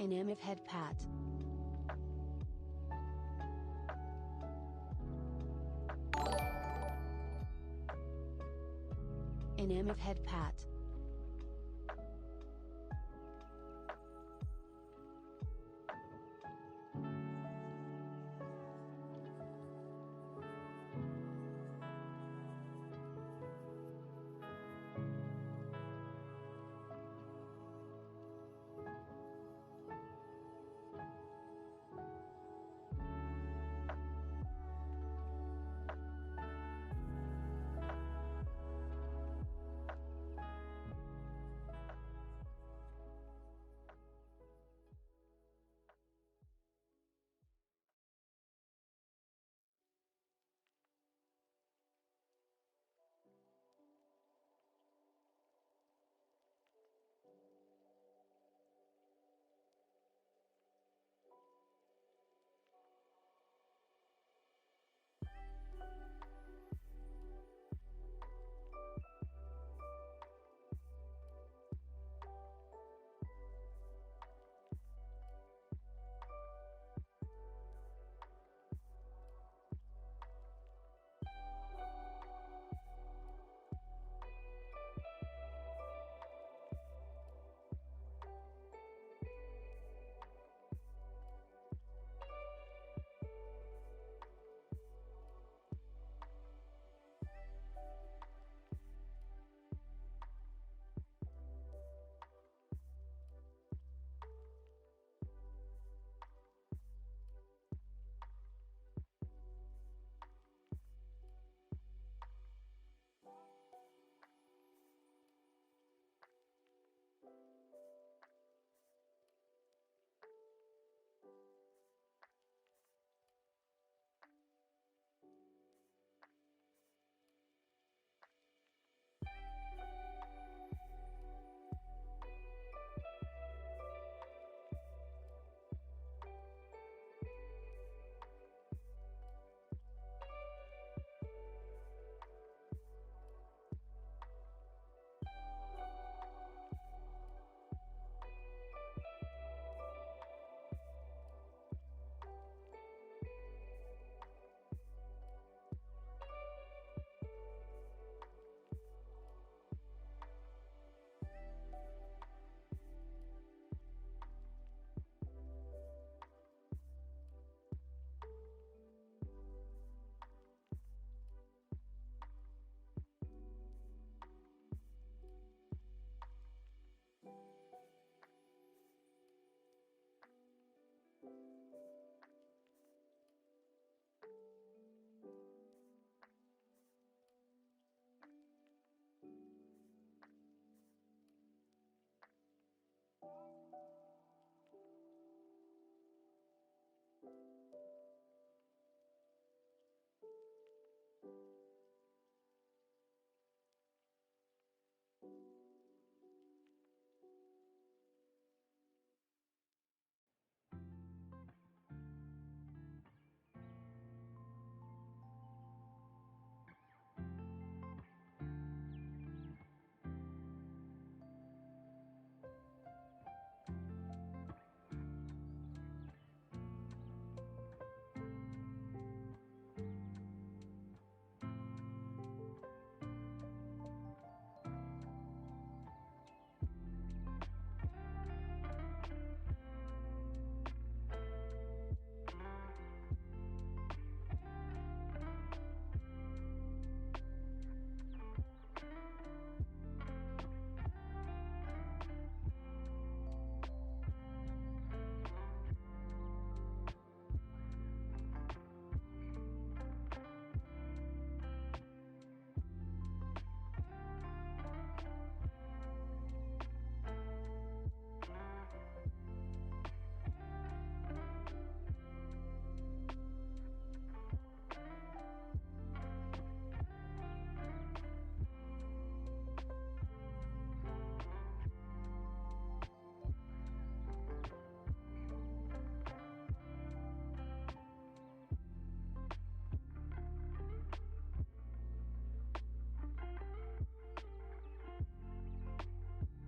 Inanimate head pat. Inanimate head pat.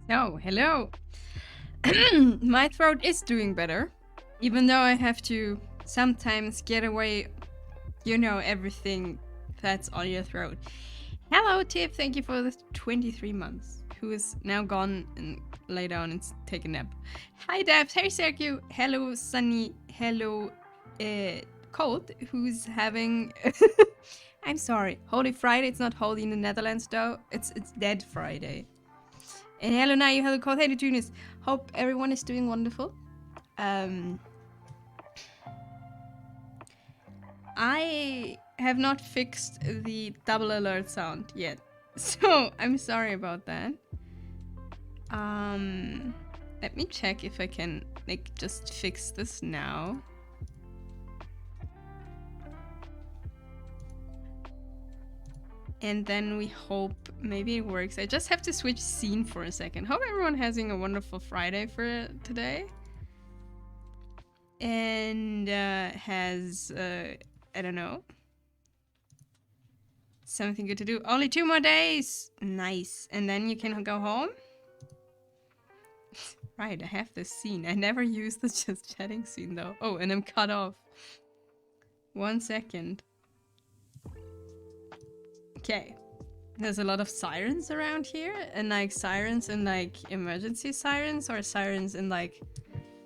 So, hello. My throat is doing better, even though I have to sometimes get away, you know, everything that's on your throat. Hello, Tiff. Thank you for the 23 months. Who is now gone and lay down and take a nap. Hi, Debs. Hey, Sergio. Hello, Sunny. Hello, Cold, who's having... I'm sorry. Holy Friday. It's not holy in the Netherlands, though. It's Dead Friday. And hello, Nayu. Hello, Cold. Hey, Tunis. Hope everyone is doing wonderful. I have not fixed the double alert sound yet, so I'm sorry about that. Let me check if I can like just fix this now. And then we hope maybe it works. I just have to switch scene for a second. Hope everyone having a wonderful Friday for today. And has, I don't know, something good to do. Only 2 more days! Nice. And then you can go home? Right, I have this scene. I never used the just chatting scene though. Oh, and I'm cut off. 1 second. Okay. There's a lot of sirens around here, and like sirens and like emergency sirens, or sirens and like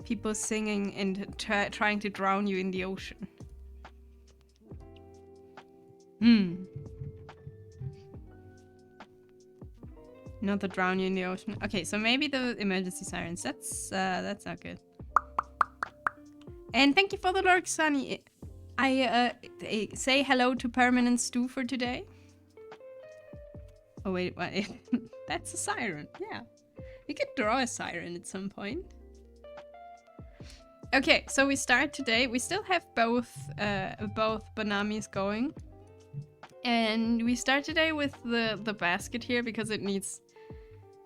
people singing and trying to drown you in the ocean. Not to drown you in the ocean. Okay, so maybe the emergency sirens. That's not good. And thank you for the lurk, Sunny. I say hello to Permanent Stew for today. Oh wait, what? That's a siren. Yeah, we could draw a siren at some point. Okay, so we start today. We still have both Banamis going, and we start today with the basket here because it needs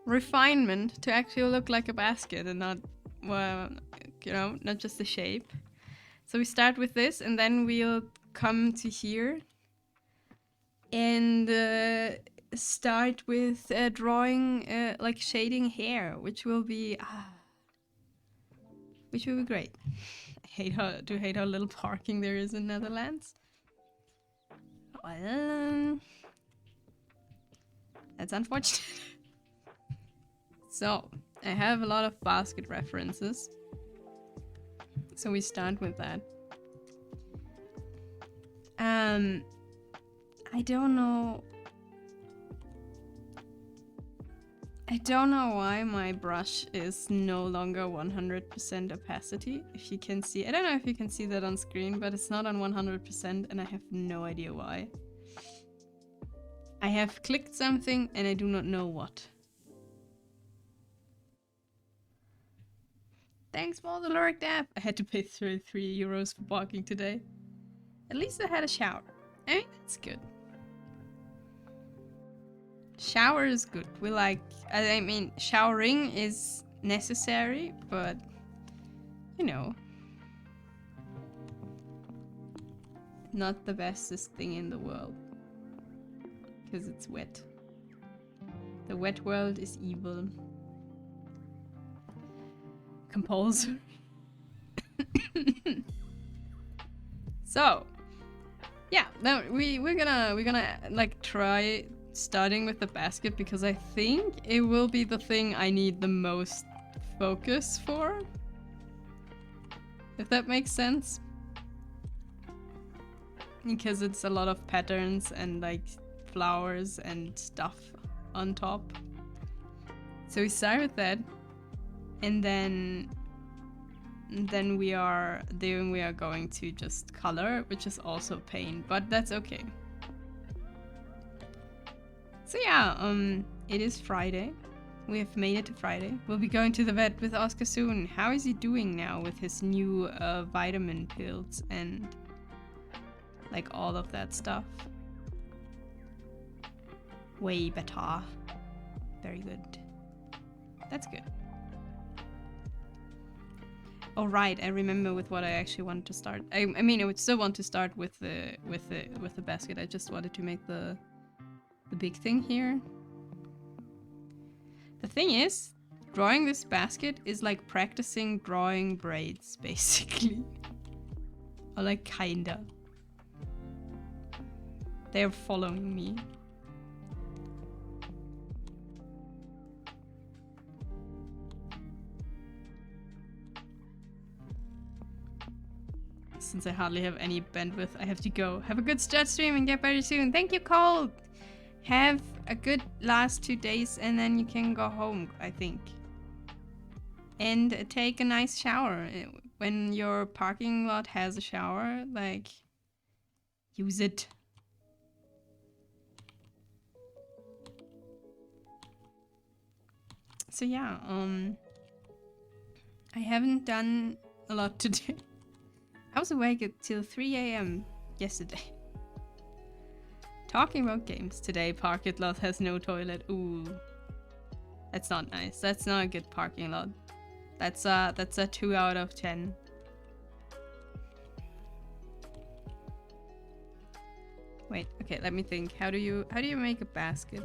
refinement to actually look like a basket and not, well, you know, not just the shape. So we start with this, and then we'll come to here and start with drawing like shading hair, which will be great. I hate how little parking there is in Netherlands. Well, that's unfortunate. So I have a lot of basket references, so we start with that. I don't know why my brush is no longer 100% opacity. If you can see, I don't know if you can see that on screen, but it's not on 100% and I have no idea why. I have clicked something and I do not know what. Thanks for the lurk, Dap. I had to pay 33 euros for parking today. At least I had a shower. I mean, that's good. Shower is good. We like, I mean, showering is necessary, but, you know, not the bestest thing in the world. Because it's wet. The wet world is evil. Compulsory. So, yeah, no, we're gonna like try starting with the basket because I think it will be the thing I need the most focus for. If that makes sense. Because it's a lot of patterns and like flowers and stuff on top. So we start with that, and then we are going to just color, which is also paint, but that's okay. So yeah, it is Friday. We have made it to Friday. We'll be going to the vet with Oscar soon. How is he doing now with his new vitamin pills and like all of that stuff? Way better. Very good. That's good. Oh right, I remember with what I actually wanted to start. I mean, I would still want to start with the basket. I just wanted to make the big thing here. The thing is, Drawing this basket is like practicing drawing braids, basically. Or like kinda. They're following me. Since I hardly have any bandwidth, I have to go. Have a good start stream and get better soon. Thank you, Cold. Have a good last 2 days and then you can go home, I think. And take a nice shower. When your parking lot has a shower, like, use it. So yeah, I haven't done a lot today. I was awake until 3 AM yesterday. Talking about games today, parking lot has no toilet. Ooh. That's not nice. That's not a good parking lot. That's a 2 out of 10. Wait, okay, let me think. How do you make a basket?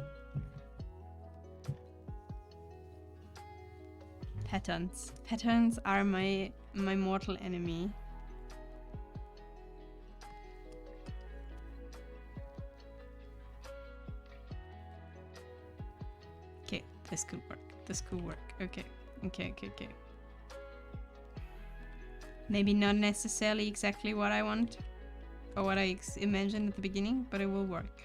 Patterns. Patterns are my mortal enemy. Okay, this could work. This could work. Okay. Okay. Maybe not necessarily exactly what I want or what I imagined at the beginning, but it will work.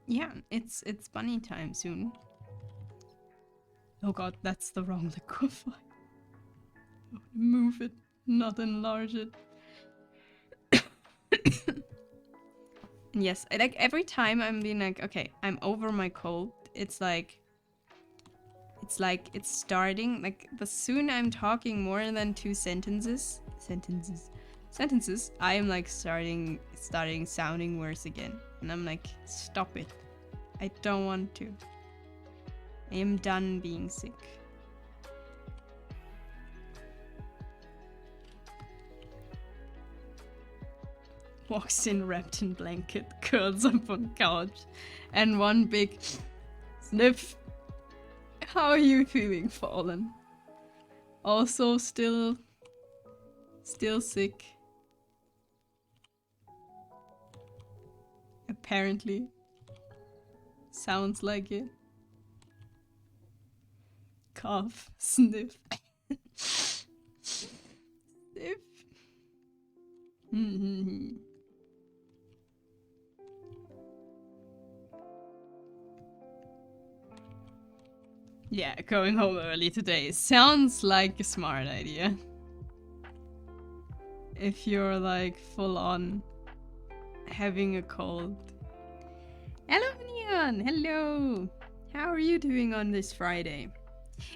Yeah, it's bunny time soon. Oh god, that's the wrong liquify. Move it, not enlarge it. Yes, like every time I'm being like, okay, I'm over my cold. It's starting. Like the soon I'm talking more than 2 sentences, I am like starting sounding worse again, and I'm like, stop it. I don't want to. I am done being sick. Walks in wrapped in blanket, curls up on couch, and one big sniff. How are you feeling, Fallen? Also still sick. Apparently. Sounds like it. Cough, sniff. Sniff. Yeah, going home early today sounds like a smart idea. If you're like full on having a cold. Hello, Neon! Hello! How are you doing on this Friday?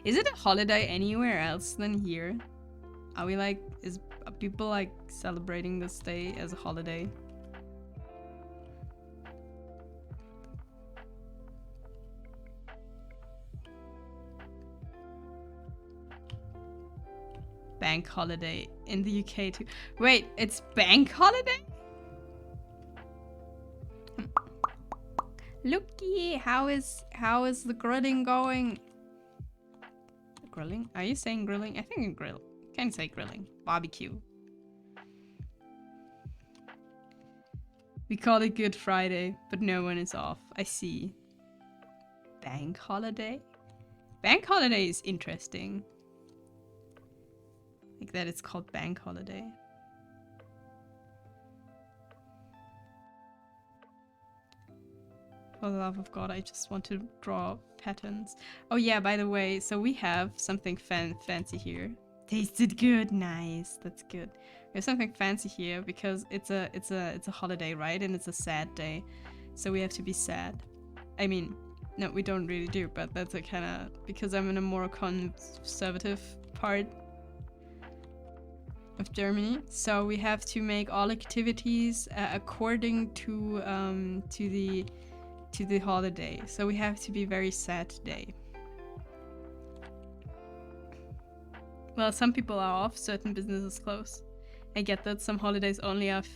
Is it a holiday anywhere else than here? Are we like, are people like celebrating this day as a holiday? Bank holiday in the UK too. Wait, it's bank holiday? Looky, how is the grilling going? Grilling? Are you saying grilling? I think grill. Can't say grilling. Barbecue. We call it Good Friday, but no one is off. I see. Bank holiday? Bank holiday is interesting. Like that it's called bank holiday. For the love of God, I just want to draw patterns. Oh yeah, by the way, so we have something fancy here. Tasted good, nice. That's good. We have something fancy here because it's a holiday, right? And it's a sad day, so we have to be sad. I mean, no, we don't really do, but that's a kind of because I'm in a more conservative part of Germany, so we have to make all activities according to the holiday. So we have to be very sad today. Well, some people are off, certain businesses close. I get that some holidays only have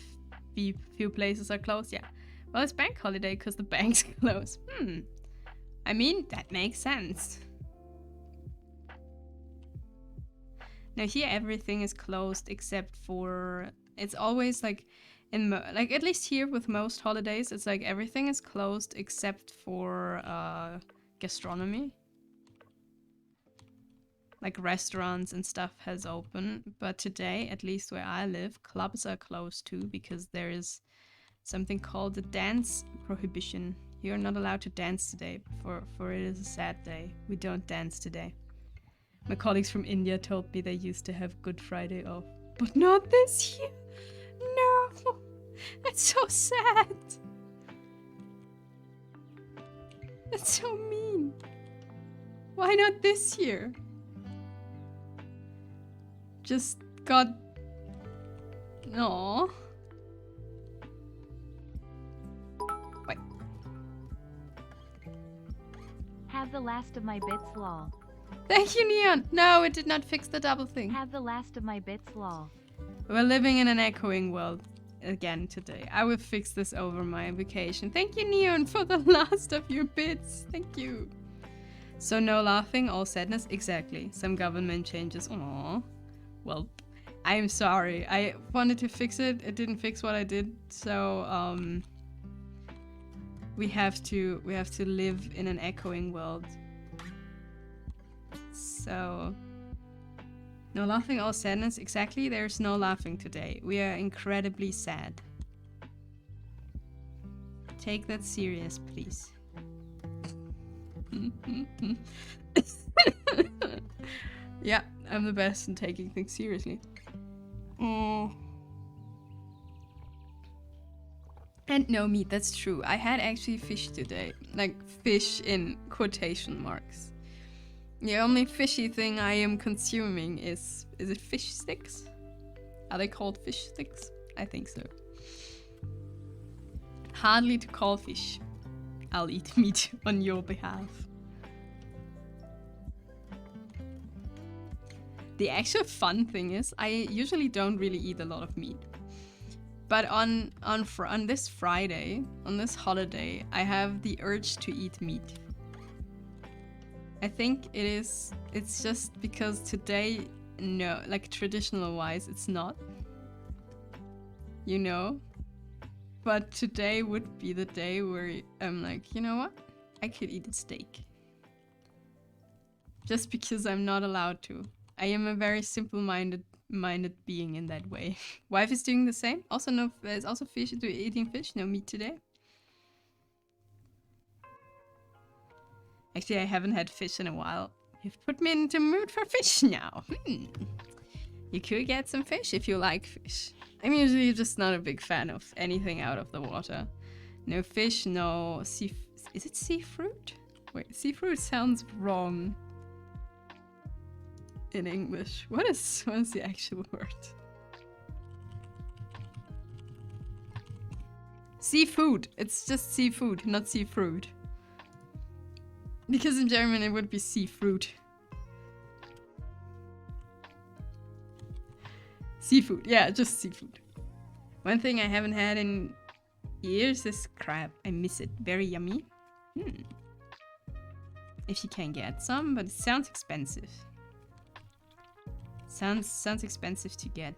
few places are closed, yeah. Well, it's bank holiday because the banks close. I mean, that makes sense. Now here everything is closed except for... It's always like... like at least here with most holidays, it's like everything is closed except for gastronomy. Like restaurants and stuff has open, but today, at least where I live, clubs are closed too because there is something called the dance prohibition. You're not allowed to dance today, for it is a sad day. We don't dance today. My colleagues from India told me they used to have Good Friday off, but not this year. No, that's so sad. That's so mean. Why not this year? Just got... Aww. Wait. Have the last of my bits, lol. Thank you, Neon. No, it did not fix the double thing. Have the last of my bits, lol. We're living in an echoing world again today. I will fix this over my vacation. Thank you, Neon, for the last of your bits. Thank you. So no laughing, all sadness. Exactly. Some government changes. Aww. Well, I'm sorry. I wanted to fix it. It didn't fix what I did. So we have to live in an echoing world. So no laughing, all sadness. Exactly. There's no laughing today. We are incredibly sad. Take that serious, please. Yeah, I'm the best in taking things seriously. And no meat, that's true. I had actually fish today. Like, fish in quotation marks. The only fishy thing I am consuming is it fish sticks? Are they called fish sticks? I think so. Hardly to call fish. I'll eat meat on your behalf. The actual fun thing is, I usually don't really eat a lot of meat. But on this Friday, on this holiday, I have the urge to eat meat. I think it's just because today, no, like traditional wise, it's not. You know? But today would be the day where I'm like, you know what? I could eat a steak. Just because I'm not allowed to. I am a very simple-minded being in that way. Wife is doing the same. Also, no, there's also fish. Eating fish. No meat today. Actually, I haven't had fish in a while. You've put me into mood for fish now. You could get some fish if you like fish. I'm usually just not a big fan of anything out of the water. No fish, no sea... Is it seafood? Wait, seafood sounds wrong in English. What is the actual word? Seafood. It's just seafood, not seafood. Because in German it would be seafood. Seafood, yeah, just seafood. One thing I haven't had in years is crab. I miss it. Very yummy. If you can get some, but it sounds expensive. Sounds expensive to get.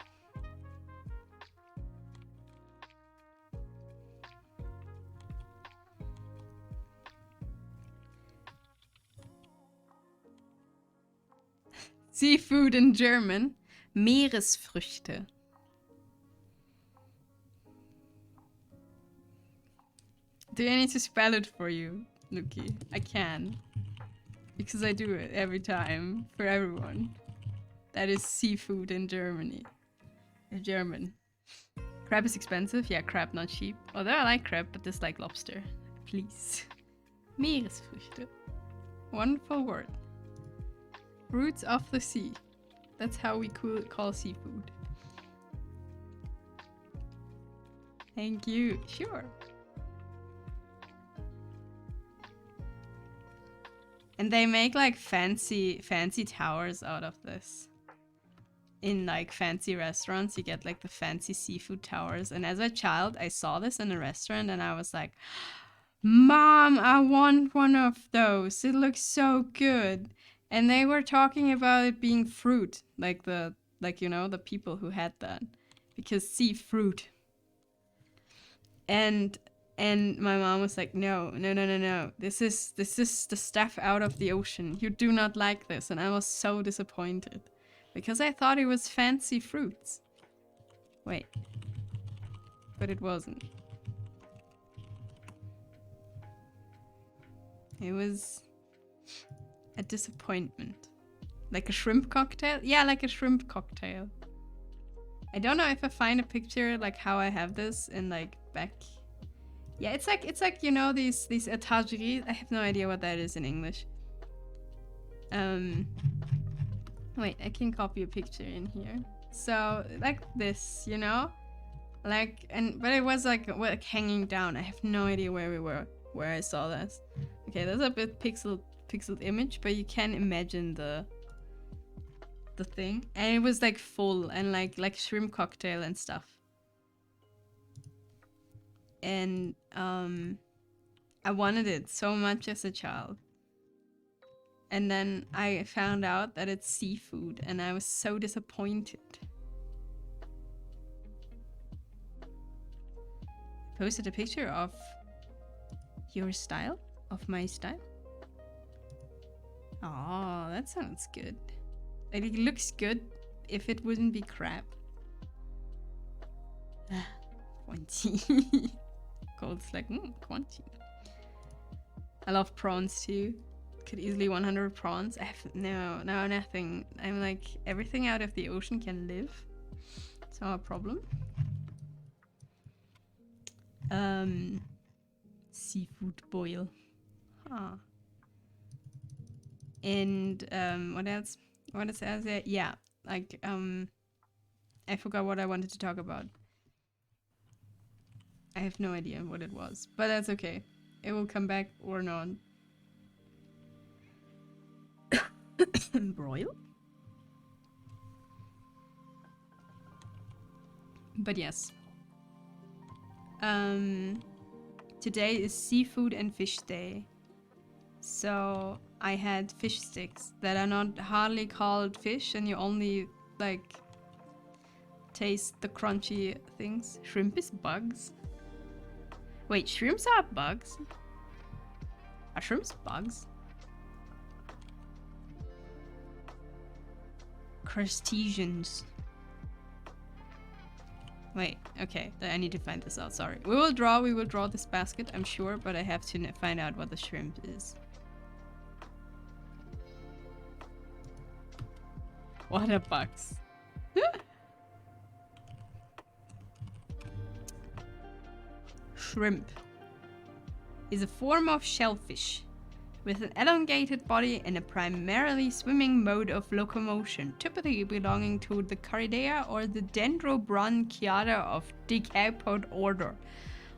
Seafood in German. Meeresfrüchte. Do I need to spell it for you, Luki? I can. Because I do it every time for everyone. That is seafood in Germany. In German. Crab is expensive? Yeah, crab not cheap. Although I like crab, but dislike lobster. Please. Meeresfrüchte. Wonderful word. Fruits of the sea. That's how we call seafood. Thank you. Sure. And they make like fancy towers out of this. in like fancy restaurants, you get like the fancy seafood towers. And as a child, I saw this in a restaurant and I was like, Mom, I want one of those. It looks so good. And they were talking about it being fruit, like the people who had that, because sea fruit. And my mom was like, no. This is the stuff out of the ocean. You do not like this. And I was so disappointed because I thought it was fancy fruits. Wait. But it wasn't. It was a disappointment. Like a shrimp cocktail? Yeah, like a shrimp cocktail. I don't know if I find a picture like how I have this in like back. Yeah, it's like these étageries. I have no idea what that is in English. Wait, I can copy a picture in here. So like this, like but it was like hanging down. I have no idea where we were, where I saw this. Okay, there's a bit pixeled image, but you can imagine the thing, and it was like full and like shrimp cocktail and stuff. And I wanted it so much as a child. And then I found out that it's seafood and I was so disappointed. Posted a picture of your style, of my style. Oh, that sounds good. Like, it looks good if it wouldn't be crap. Quanti. Gold's like, quanti. I love prawns too. Could easily 100 prawns. I have no, nothing. I'm like, everything out of the ocean can live. It's not a problem. Seafood boil. Huh. And what else? What is there? Yeah, like I forgot what I wanted to talk about. I have no idea what it was, but that's okay. It will come back or not. Broil? But yes. Today is seafood and fish day. So I had fish sticks that are not hardly called fish, and you only like taste the crunchy things. Shrimp is bugs. Wait, shrimps are bugs? Are shrimps bugs? Crustaceans. Wait, okay, I need to find this out, sorry. We will draw this basket, I'm sure, but I have to find out what the shrimp is. What are bugs? Shrimp is a form of shellfish with an elongated body and a primarily swimming mode of locomotion, typically belonging to the Caridea or the Dendrobranchiata of decapod order.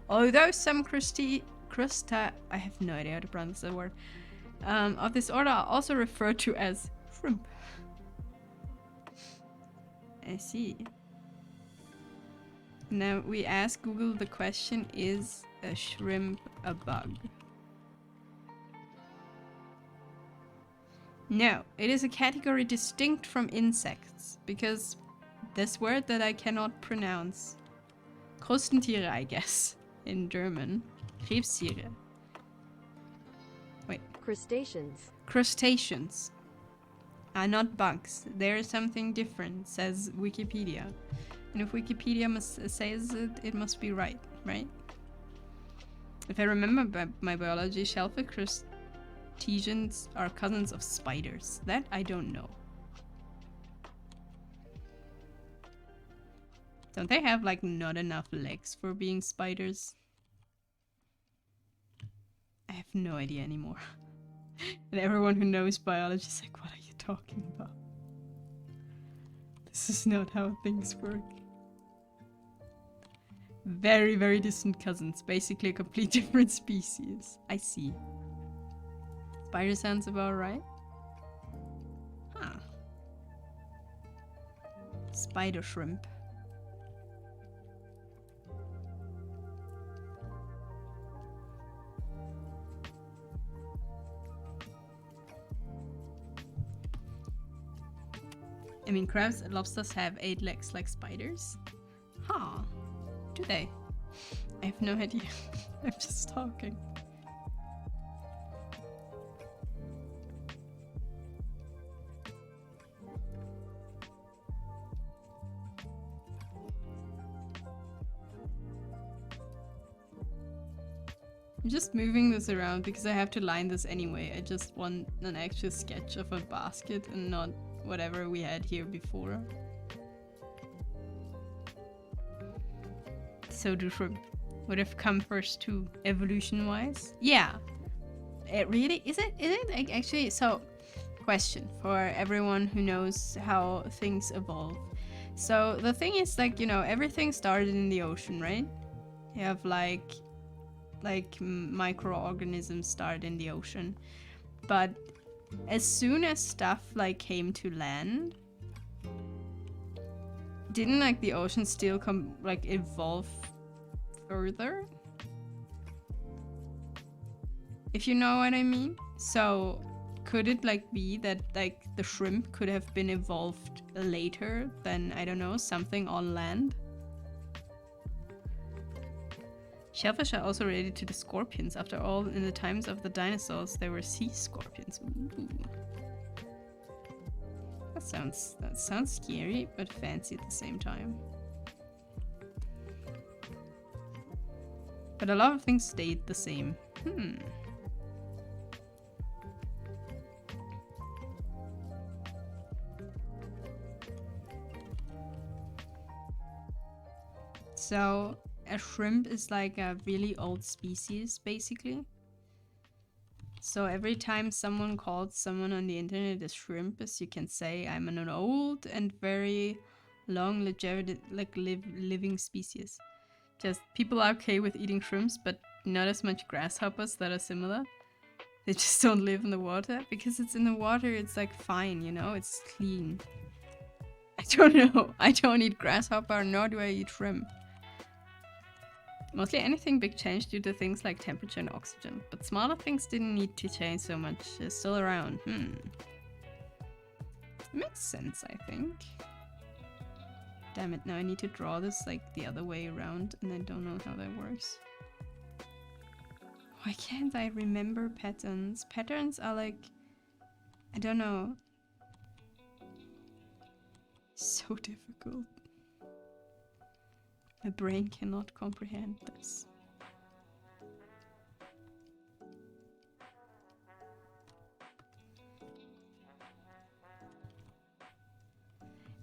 Although some I have no idea how to pronounce the word, of this order are also referred to as shrimp. I see. Now we ask Google the question, is a shrimp a bug? No, it is a category distinct from insects, because this word that I cannot pronounce. Krustentiere, I guess, in German. Krebstiere. Wait. Crustaceans. Crustaceans are not bugs. There is something different, says Wikipedia. And if Wikipedia says it, it must be right, right? If I remember my biology, shellfish crustaceans are cousins of spiders. That I don't know. Don't they have like not enough legs for being spiders? I have no idea anymore. And everyone who knows biology is like, what are you talking about? This is not how things work. Very, very distant cousins. Basically a complete different species. I see. Spider sounds about right. Huh. Spider shrimp. I mean, crabs and lobsters have 8 legs like spiders. Huh. Do they? I have no idea. I'm just talking. I'm just moving this around because I have to line this anyway. I just want an actual sketch of a basket and not whatever we had here before. So do shrimp. Would have come first too, evolution-wise. Yeah. It really is it like actually? So, question for everyone who knows how things evolve. So the thing is, like, you know, everything started in the ocean, right? You have like microorganisms started in the ocean, but as soon as stuff like came to land, didn't like the ocean still evolve further? If you know what I mean. So could it like be that like the shrimp could have been evolved later than, I don't know, something on land? Shellfish are also related to the scorpions. After all, in the times of the dinosaurs, there were sea scorpions. Ooh. That sounds scary, but fancy at the same time. But a lot of things stayed the same. So a shrimp is like a really old species, basically. So every time someone calls someone on the internet a shrimp, as you can say, I'm an old and very long living species. Just people are okay with eating shrimps, but not as much grasshoppers that are similar. They just don't live in the water. Because it's in the water, it's like fine, you know, it's clean. I don't know. I don't eat grasshopper, nor do I eat shrimp. Mostly anything big changed due to things like temperature and oxygen, but smaller things didn't need to change so much. They're still around. Makes sense, I think. Damn it, now I need to draw this like the other way around, and I don't know how that works. Why can't I remember patterns? Patterns are like, I don't know. So difficult. My brain cannot comprehend this.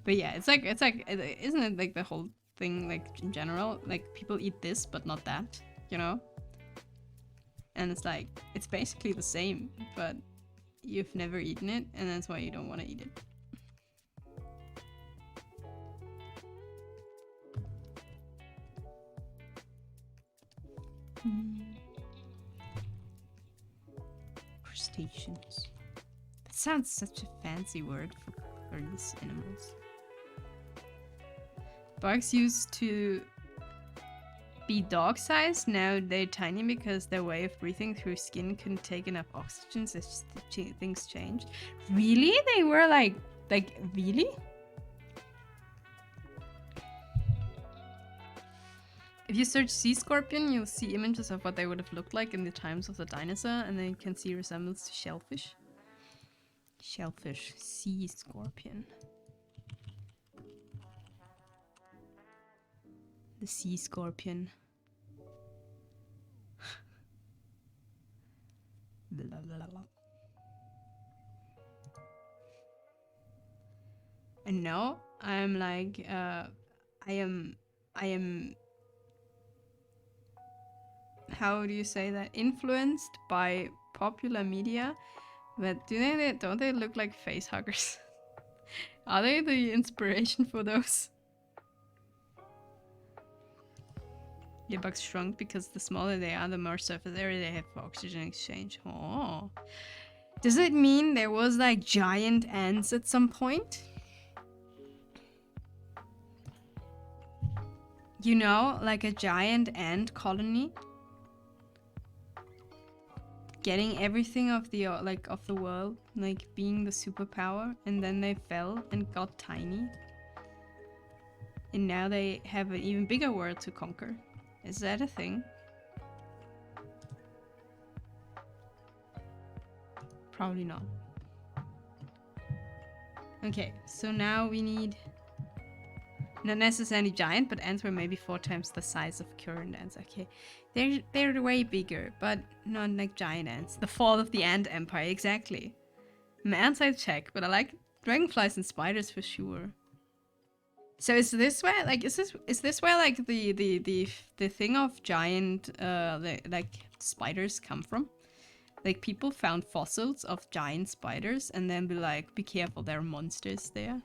But yeah, isn't it like the whole thing, like in general, like people eat this but not that, you know? And it's like, it's basically the same, but you've never eaten it, and that's why you don't want to eat it. Crustaceans. That sounds such a fancy word for these animals. Bugs used to be dog-sized. Now they're tiny because their way of breathing through skin couldn't take enough oxygen, so things changed. Really? They were like really? If you search sea scorpion, you'll see images of what they would have looked like in the times of the dinosaur, and then you can see resemblance to shellfish. Shellfish, sea scorpion. The sea scorpion. Blah, blah, blah. And now I'm like, I am, how do you say that? Influenced by popular media. But don't they look like face huggers? Are they the inspiration for those? Yeah, bugs shrunk because the smaller they are, the more surface area they have for oxygen exchange. Oh. Does it mean there was like giant ants at some point? you know, like a giant ant colony, getting everything of the of the world, like being the superpower, and then they fell and got tiny, and now they have an even bigger world to conquer. Is that a thing? Probably not. Okay, so now we need not necessarily giant, but ants were maybe 4 times the size of current ants. Okay, they're way bigger, but not like giant ants. The fall of the ant empire, exactly. Ants I check, but I like dragonflies and spiders for sure. So is this where like is this where like the thing of giant like spiders come from? Like people found fossils of giant spiders and then be like, be careful, there are monsters there.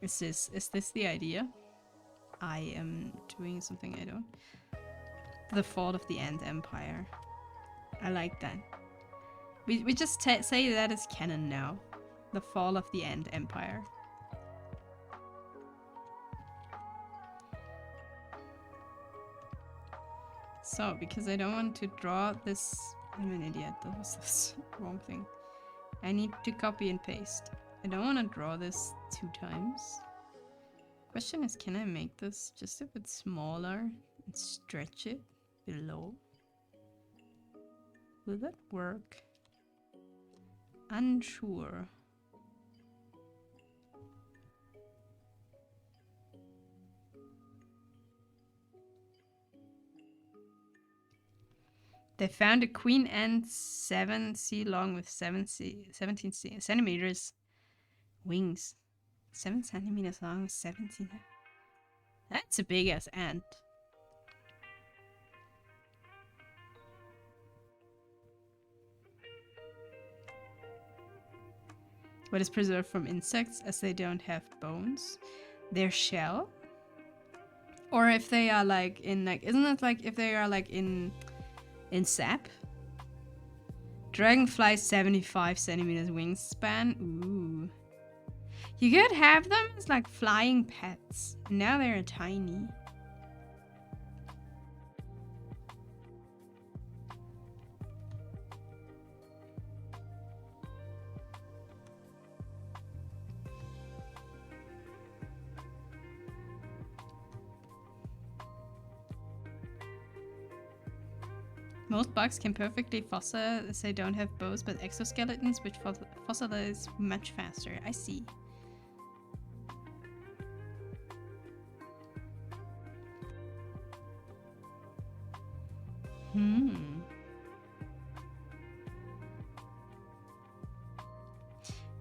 Is this the idea? I am doing something I don't. The fall of the ant empire. I like that. We just say that is canon now. The fall of the ant empire. So, because I don't want to draw this... I'm an idiot, that was this wrong thing. I need to copy and paste. I don't want to draw this 2 times. Question is, can I make this just a bit smaller and stretch it below? Will that work? Unsure. They found a queen ant 7 c long with 17 centimeters wings. 7 centimeters long, 17. That's a big ass ant. What is preserved from insects as they don't have bones? Their shell? Or if they are like in like, isn't it like if they are like in sap? Dragonfly 75 centimeters wingspan. Ooh. You could have them as like flying pets. Now they're tiny. Most bugs can perfectly fossil as they don't have bones, but exoskeletons which fossilize much faster. I see.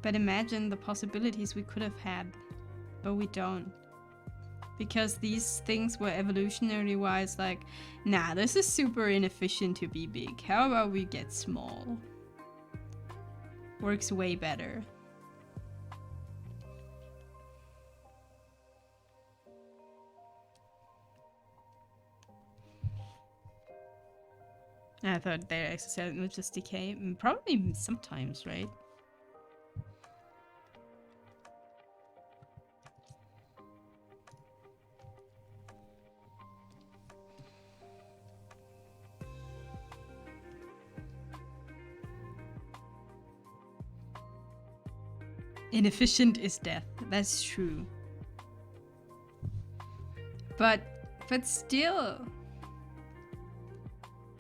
But imagine the possibilities we could have had, but we don't. Because these things were evolutionary wise like, nah, this is super inefficient to be big. How about we get small? Works way better. I thought their exoskeleton would just decay. Probably sometimes, right? Inefficient is death. That's true. But still,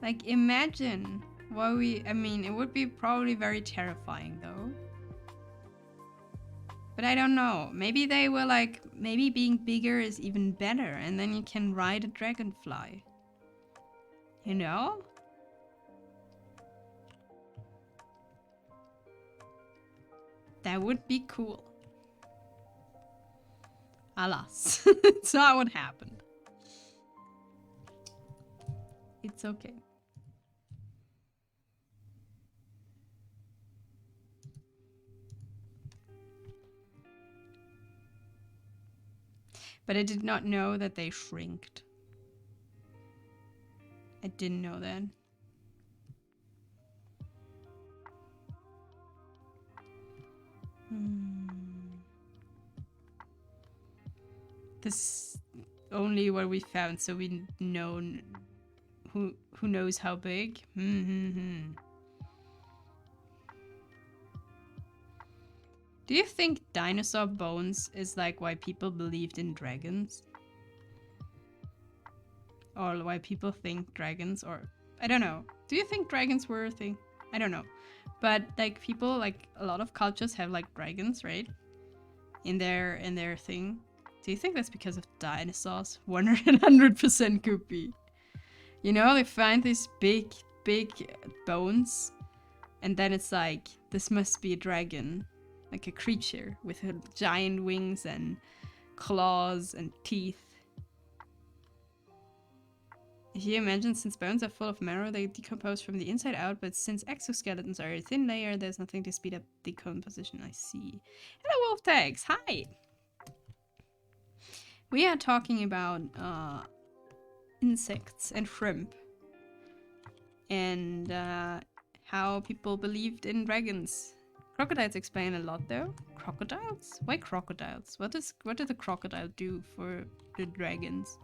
like, imagine what I mean, it would be probably very terrifying though. But I don't know. Maybe they were like, maybe being bigger is even better and then you can ride a dragonfly. You know? That would be cool. Alas, it's not what happened. It's okay. But I did not know that they shrinked. I didn't know that. This only what we found, so we know who knows how big. Do you think dinosaur bones is like why people believed in dragons? Or why people think dragons, or I don't know. Do you think dragons were a thing? I don't know. But like people, like a lot of cultures have like dragons, right? In their thing. Do you think that's because of dinosaurs? 100% could be. You know, they find these big bones, and then it's like, this must be a dragon. Like a creature with giant wings and claws and teeth. If you imagine, since bones are full of marrow, they decompose from the inside out, but since exoskeletons are a thin layer, there's nothing to speed up decomposition. I see. Hello, wolf tags! Hi! We are talking about insects and shrimp. And how people believed in dragons. Crocodiles explain a lot, though. Crocodiles? Why crocodiles? What did the crocodile do for the dragons?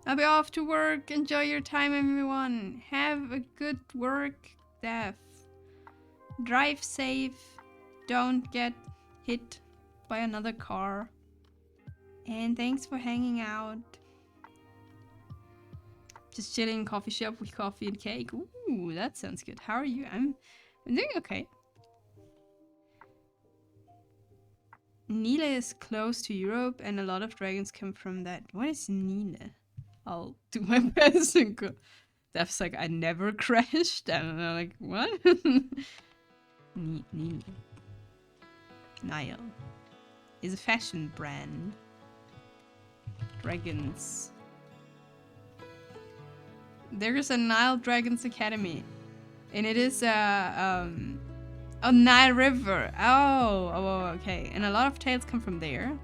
I'll be off to work. Enjoy your time, everyone. Have a good work, Death. Drive safe. Don't get hit by another car. And thanks for hanging out. Just chilling in coffee shop with coffee and cake. Ooh, that sounds good. How are you? I'm doing okay. Nile is close to Europe, and a lot of dragons come from that. What is Nile? I'll do my best and go. That's like, I never crashed. And I'm like, what? Nile. Nile is a fashion brand. Dragons. There's a Nile Dragons Academy. And it is a Nile River. Oh, okay. And a lot of tales come from there.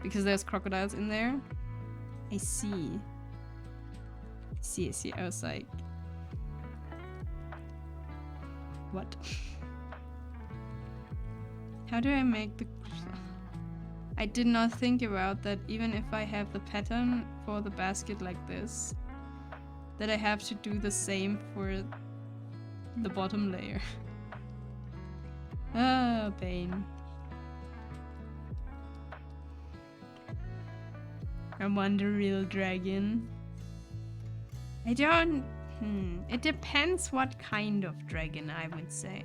Because there's crocodiles in there. I see. I see. I was like, what? How do I make the... I did not think about that even if I have the pattern for the basket like this, that I have to do the same for the bottom layer. Ah, pain. I want a real dragon. I don't... It depends what kind of dragon, I would say.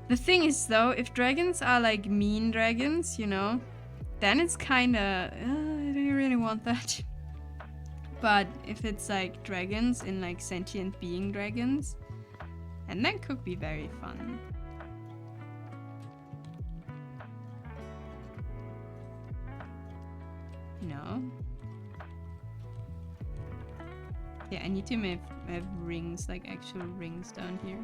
The thing is though, if dragons are like mean dragons, you know, then it's kinda... do you really want that? But if it's like dragons in like sentient being dragons, and that could be very fun. You know? Yeah, I need to have rings, like actual rings down here.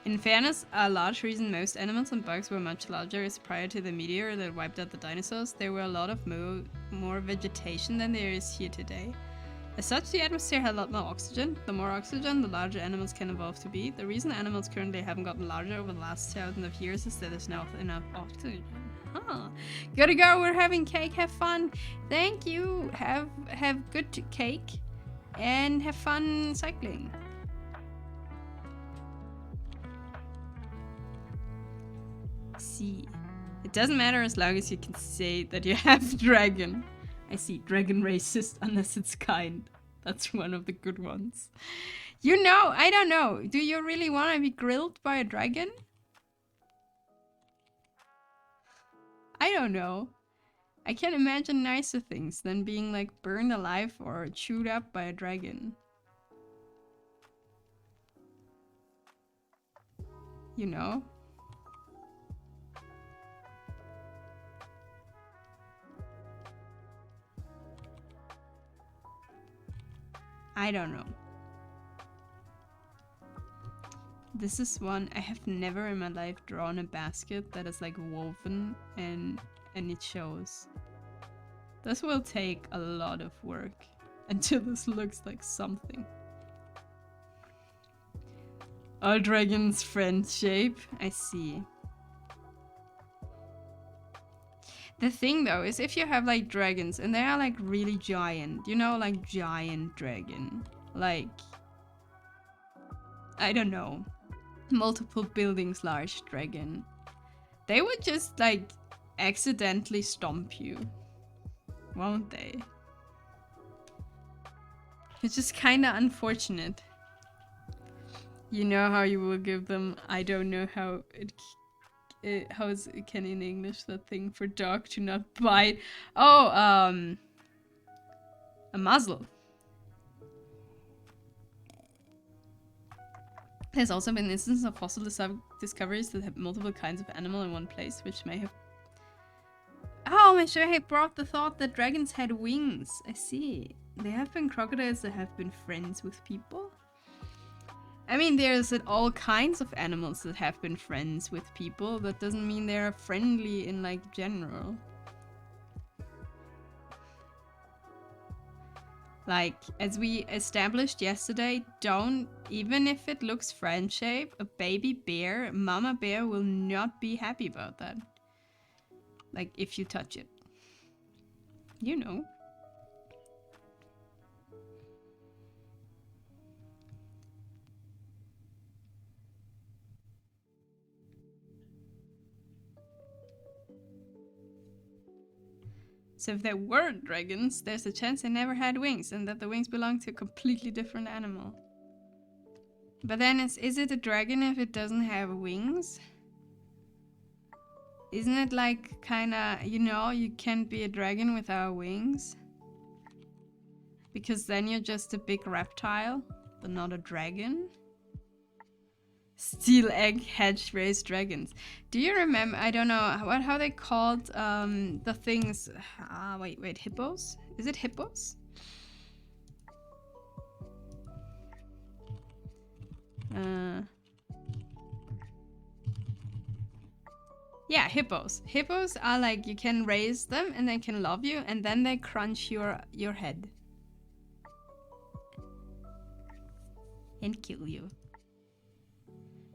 In fairness, a large reason most animals and bugs were much larger is prior to the meteor that wiped out the dinosaurs, there were a lot of more vegetation than there is here today. As such, the atmosphere had a lot more oxygen. The more oxygen, the larger animals can evolve to be. The reason animals currently haven't gotten larger over the last thousands of years is that there's not enough oxygen. Huh. Gotta go, we're having cake, have fun. Thank you, have good cake, and have fun cycling. See, it doesn't matter as long as you can say that you have dragon. I see, dragon racist unless it's kind. That's one of the good ones. You know, I don't know. Do you really want to be grilled by a dragon? I don't know. I can imagine nicer things than being like burned alive or chewed up by a dragon. You know? I don't know. This is one I have never in my life drawn a basket that is like woven and it shows. This will take a lot of work. until this looks like something. All dragons friend shape. I see. The thing though is if you have like dragons and they are like really giant, you know, like giant dragon, like, I don't know, multiple buildings large dragon, they would just like accidentally stomp you, won't they? It's just kind of unfortunate. You know how you will give them, I don't know how how is it can in English that thing for dog to not bite. Oh, a muzzle. There's also been instances of fossil discoveries that have multiple kinds of animal in one place, which may have... Oh, my Shohei brought the thought that dragons had wings. I see. There have been crocodiles that have been friends with people. I mean, there's all kinds of animals that have been friends with people. That doesn't mean they're friendly in, like, general. Like, as we established yesterday, don't, even if it looks friend-shaped, a baby bear, mama bear will not be happy about that. Like, if you touch it. You know. So if there weren't dragons, there's a chance they never had wings and that the wings belong to a completely different animal. But then is it a dragon if it doesn't have wings? Isn't it like kinda, you know, you can't be a dragon without wings? Because then you're just a big reptile, but not a dragon? Steel egg hedge raised dragons. Do you remember, I don't know, how they called the things, wait, hippos? Is it hippos? Yeah, hippos. Hippos are like, you can raise them and they can love you and then they crunch your head. And kill you.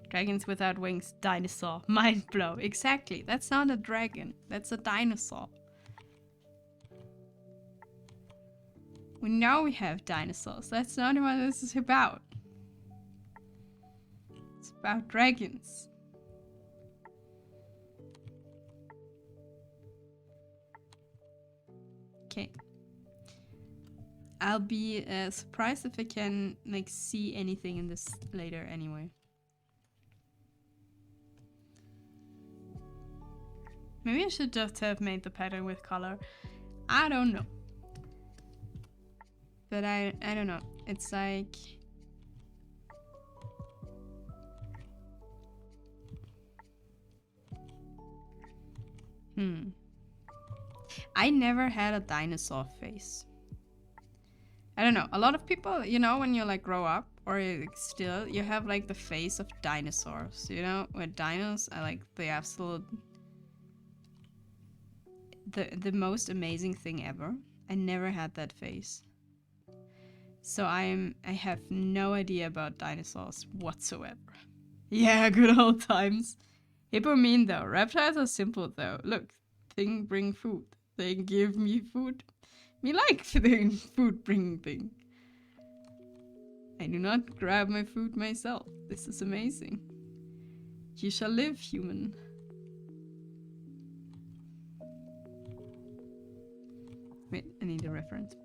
Dragons without wings, dinosaur. Mind blow. Exactly. That's not a dragon. That's a dinosaur. We know we have dinosaurs. That's not what this is about. It's about dragons. Okay. I'll be surprised if I can like see anything in this later anyway. Maybe I should just have made the pattern with color. I don't know. But I don't know. It's like... I never had a dinosaur face. I don't know. A lot of people, you know, when you like grow up or still, you have like the face of dinosaurs, you know? Where dinos are like the absolute... The most amazing thing ever. I never had that face. So I have no idea about dinosaurs whatsoever. Yeah, good old times. Hippo mean though. Reptiles are simple though. Look, thing bring food. They give me food. Me like the food bringing thing. I do not grab my food myself. This is amazing. You shall live, human. Wait, I need a reference.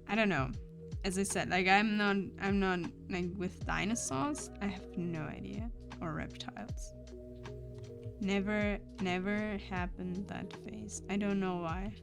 I don't know. As I said, like I'm not like with dinosaurs. I have no idea. Or reptiles. Never happened that phase. I don't know why.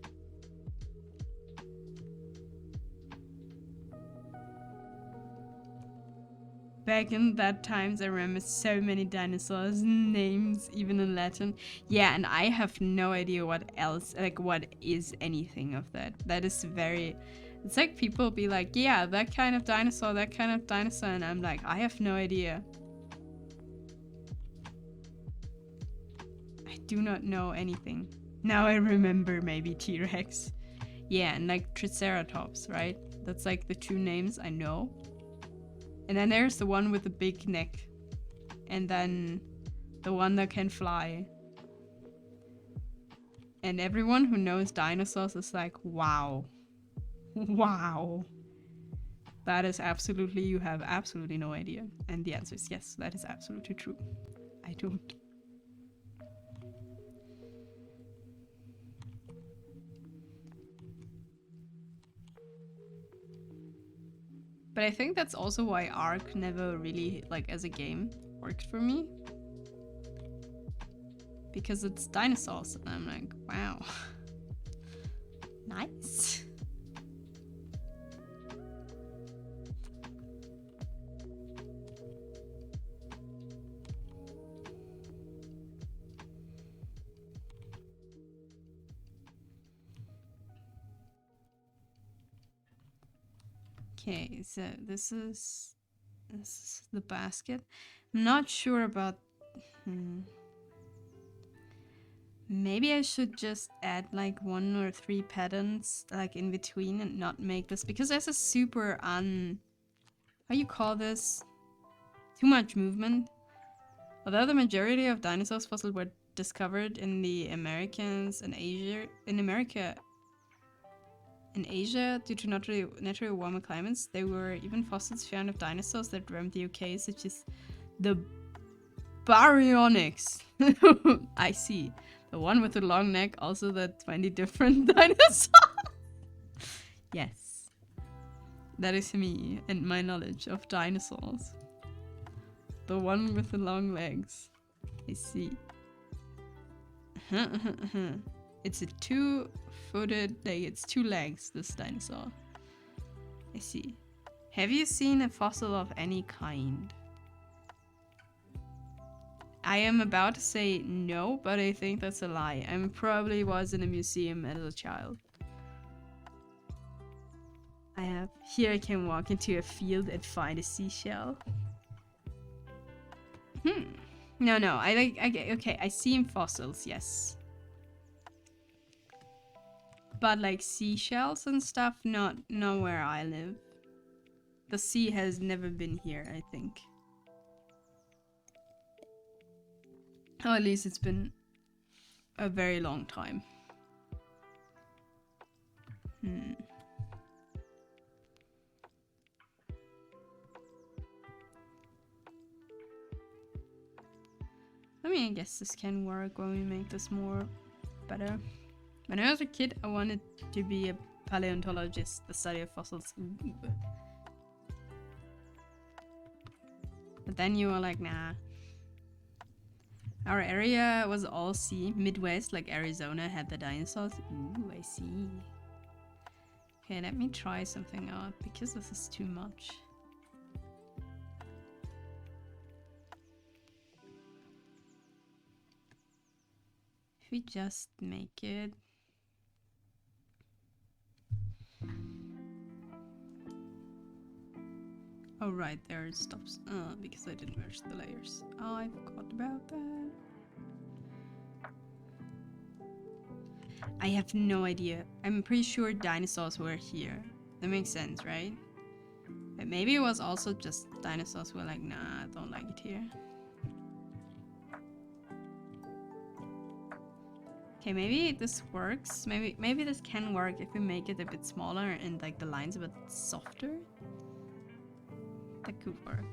Back in that times, I remember so many dinosaurs names, even in Latin. Yeah, and I have no idea what else, like what is anything of that. That is very, it's like people be like, yeah, that kind of dinosaur, and I'm like, I have no idea. I do not know anything. Now I remember maybe T-Rex. Yeah, and like Triceratops, right? That's like the two names I know. And then there's the one with the big neck. And then the one that can fly. And everyone who knows dinosaurs is like, wow. Wow. That is absolutely, you have absolutely no idea. And the answer is yes, that is absolutely true. I don't. But I think that's also why Ark never really, like as a game, worked for me. Because it's dinosaurs, and I'm like, wow. Nice. Okay, so this is the basket. I'm not sure about. Maybe I should just add like 1 or 3 patterns like in between and not make this, because there's a super how you call this? Too much movement. Although the majority of dinosaurs fossils were discovered in the Americas and Asia, in Asia, due to naturally warmer climates, there were even fossils found of dinosaurs that roamed the UK, such as the Baryonyx. I see. The one with the long neck, also the 20 different dinosaurs. Yes. That is me and my knowledge of dinosaurs. The one with the long legs. I see. It's a 2-footed, like it's 2 legs, this dinosaur. I see. Have you seen a fossil of any kind? I am about to say no, but I think that's a lie. I probably was in a museum as a child. Here I can walk into a field and find a seashell. No, okay, I see in fossils, yes. But like seashells and stuff, not where I live. The sea has never been here, I think. Or at least it's been a very long time. I mean, I guess this can work when we make this more better. When I was a kid, I wanted to be a paleontologist, the study of fossils. Ooh. But then you were like, nah. Our area was all sea. Midwest, like Arizona, had the dinosaurs. Ooh, I see. Okay, let me try something out, because this is too much. If we just make it... Oh right, there it stops. Because I didn't merge the layers. Oh, I forgot about that. I have no idea. I'm pretty sure dinosaurs were here. That makes sense, right? But maybe it was also just dinosaurs who were like, nah, I don't like it here. Okay, maybe this works. Maybe this can work if we make it a bit smaller and like the lines a bit softer. That could work.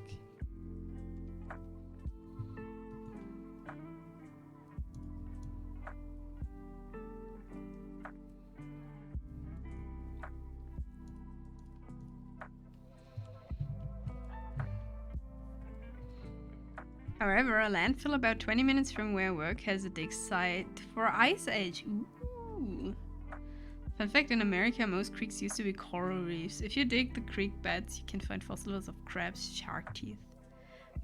However, a landfill about 20 minutes from where I work has a dig site for Ice Age. Ooh. Fun fact, in America, most creeks used to be coral reefs. If you dig the creek beds, you can find fossils of crabs, shark teeth.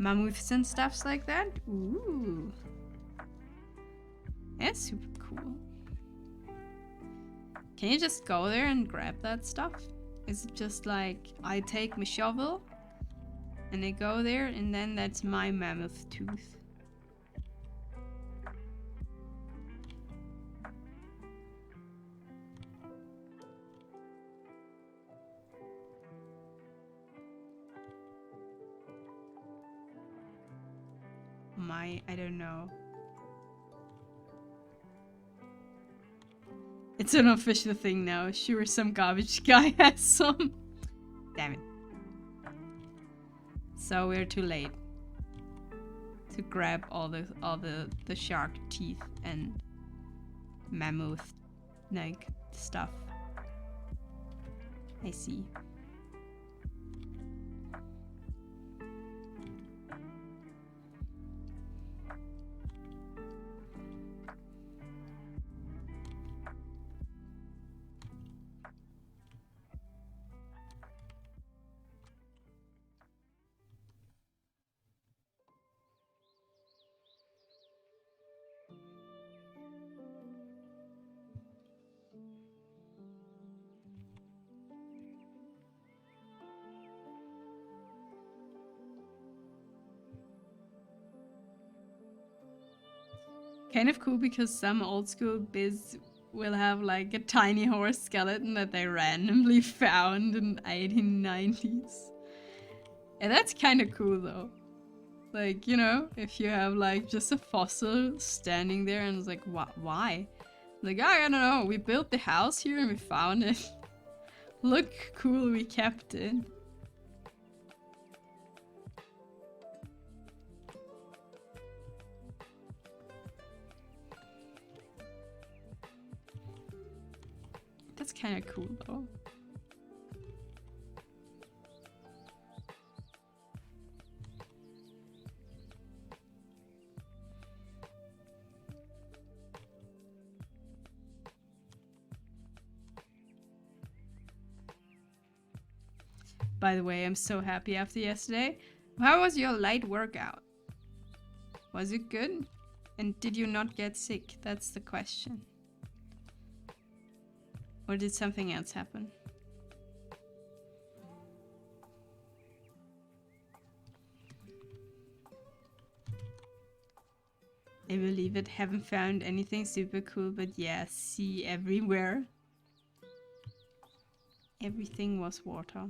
mammoths and stuffs like that. Ooh. That's super cool. Can you just go there and grab that stuff? Is it just like I take my shovel and I go there and then that's my mammoth tooth? I don't know. It's an official thing now. Sure, some garbage guy has some. Damn it. So we're too late to grab all the shark teeth and mammoth like stuff. I see. Kind of cool because some old school biz will have like a tiny horse skeleton that they randomly found in 1890s. And that's kind of cool though. Like, you know, if you have like just a fossil standing there and it's like, why? Like, I don't know, we built the house here and we found it. Look cool, we kept it. That's kind of cool though. By the way, I'm so happy after yesterday. How was your light workout? Was it good? And did you not get sick? That's the question. Or did something else happen? I believe it. Haven't found anything super cool, but yeah, sea everywhere. Everything was water.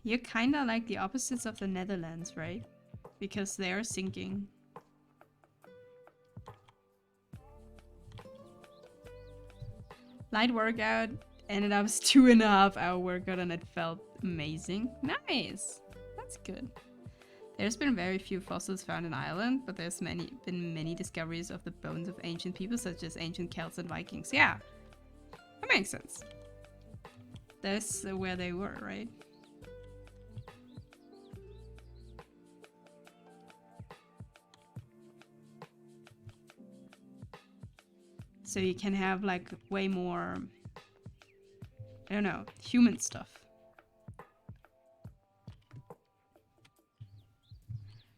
You're kinda like the opposites of the Netherlands, right? Because they're sinking. Light workout, ended up 2.5 hour workout and it felt amazing. Nice! That's good. There's been very few fossils found in Ireland, but there's been many discoveries of the bones of ancient people such as ancient Celts and Vikings. Yeah, that makes sense. That's where they were, right? So you can have like way more, I don't know, human stuff.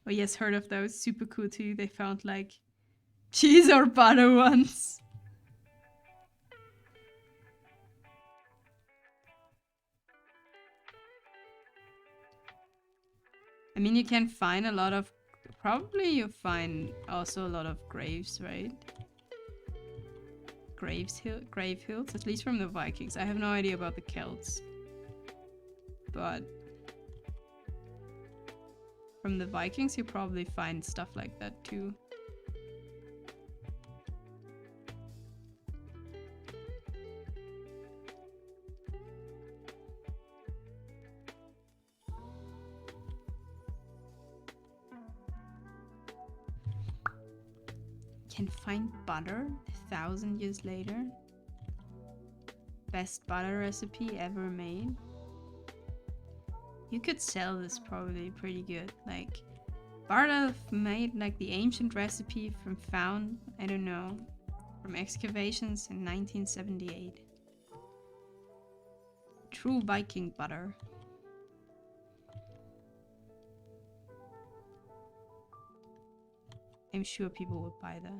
Oh yes, heard of those, super cool too. They found like cheese or butter ones. I mean, you can find a lot of, probably you find also a lot of graves, right? Grave hills, at least from the Vikings. I have no idea about the Celts, but from the Vikings you probably find stuff like that too. Can find butter 1,000 years later. Best butter recipe ever made. You could sell this probably pretty good. Like butter made like the ancient recipe from found, I don't know, from excavations in 1978. True Viking butter. I'm sure people would buy that.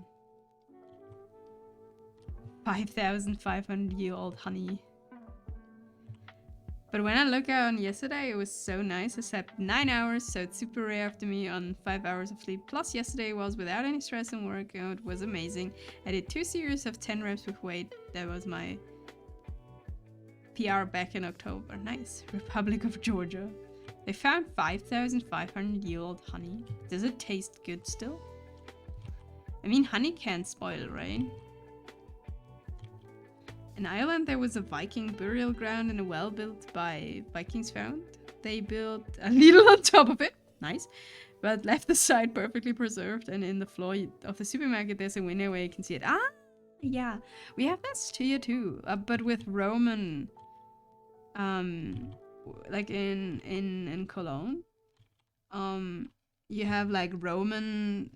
5,500-year-old honey. But when I looked on yesterday, it was so nice. I slept 9 hours, so it's super rare after me on 5 hours of sleep. Plus yesterday was without any stress and work, and it was amazing. I did 2 series of 10 reps with weight. That was my PR back in October. Nice. Republic of Georgia. They found 5,500-year-old honey. Does it taste good still? I mean, honey can't spoil, right? In Ireland, there was a Viking burial ground and a well built by Vikings found. They built a needle on top of it, nice, but left the side perfectly preserved. And in the floor of the supermarket, there's a window where you can see it. Ah, yeah, we have this here too, but with Roman, like in Cologne, you have like Roman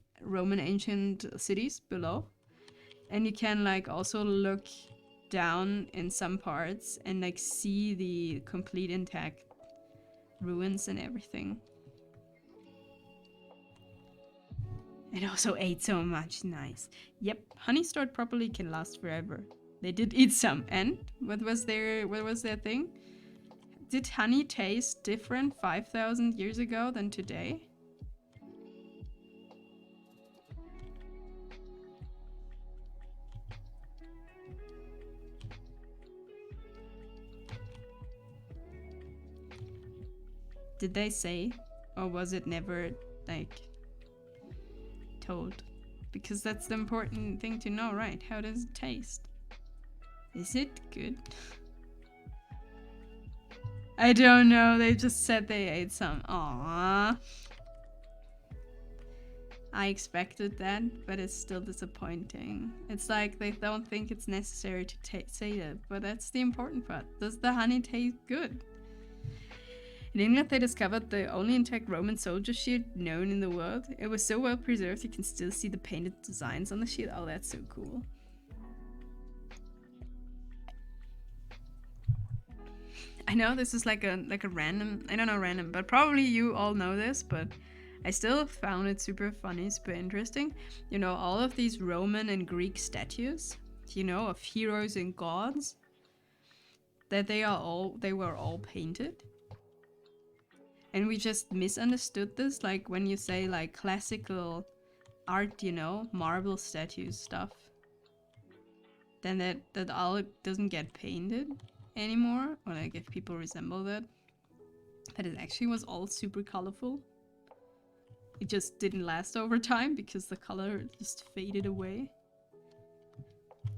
ancient cities below, and you can like also look down in some parts and like see the complete intact ruins and everything. And also ate so much. Nice. Yep, honey stored properly can last forever. They did eat some. And what was their thing? Did honey taste different 5,000 years ago than today? Did they say? Or was it never, like, told? Because that's the important thing to know, right? How does it taste? Is it good? I don't know. They just said they ate some. Aww. I expected that, but it's still disappointing. It's like they don't think it's necessary to say that, but that's the important part. Does the honey taste good? In England, they discovered the only intact Roman soldier shield known in the world. It was so well preserved, you can still see the painted designs on the shield. Oh, that's so cool. I know this is like a random, I don't know random, but probably you all know this, but I still found it super funny, super interesting. You know, all of these Roman and Greek statues, you know, of heroes and gods, that they were all painted. And we just misunderstood this, like when you say like classical art, you know, marble statues stuff, then that all doesn't get painted anymore, or like if people resemble that it actually was all super colorful. It just didn't last over time because the color just faded away.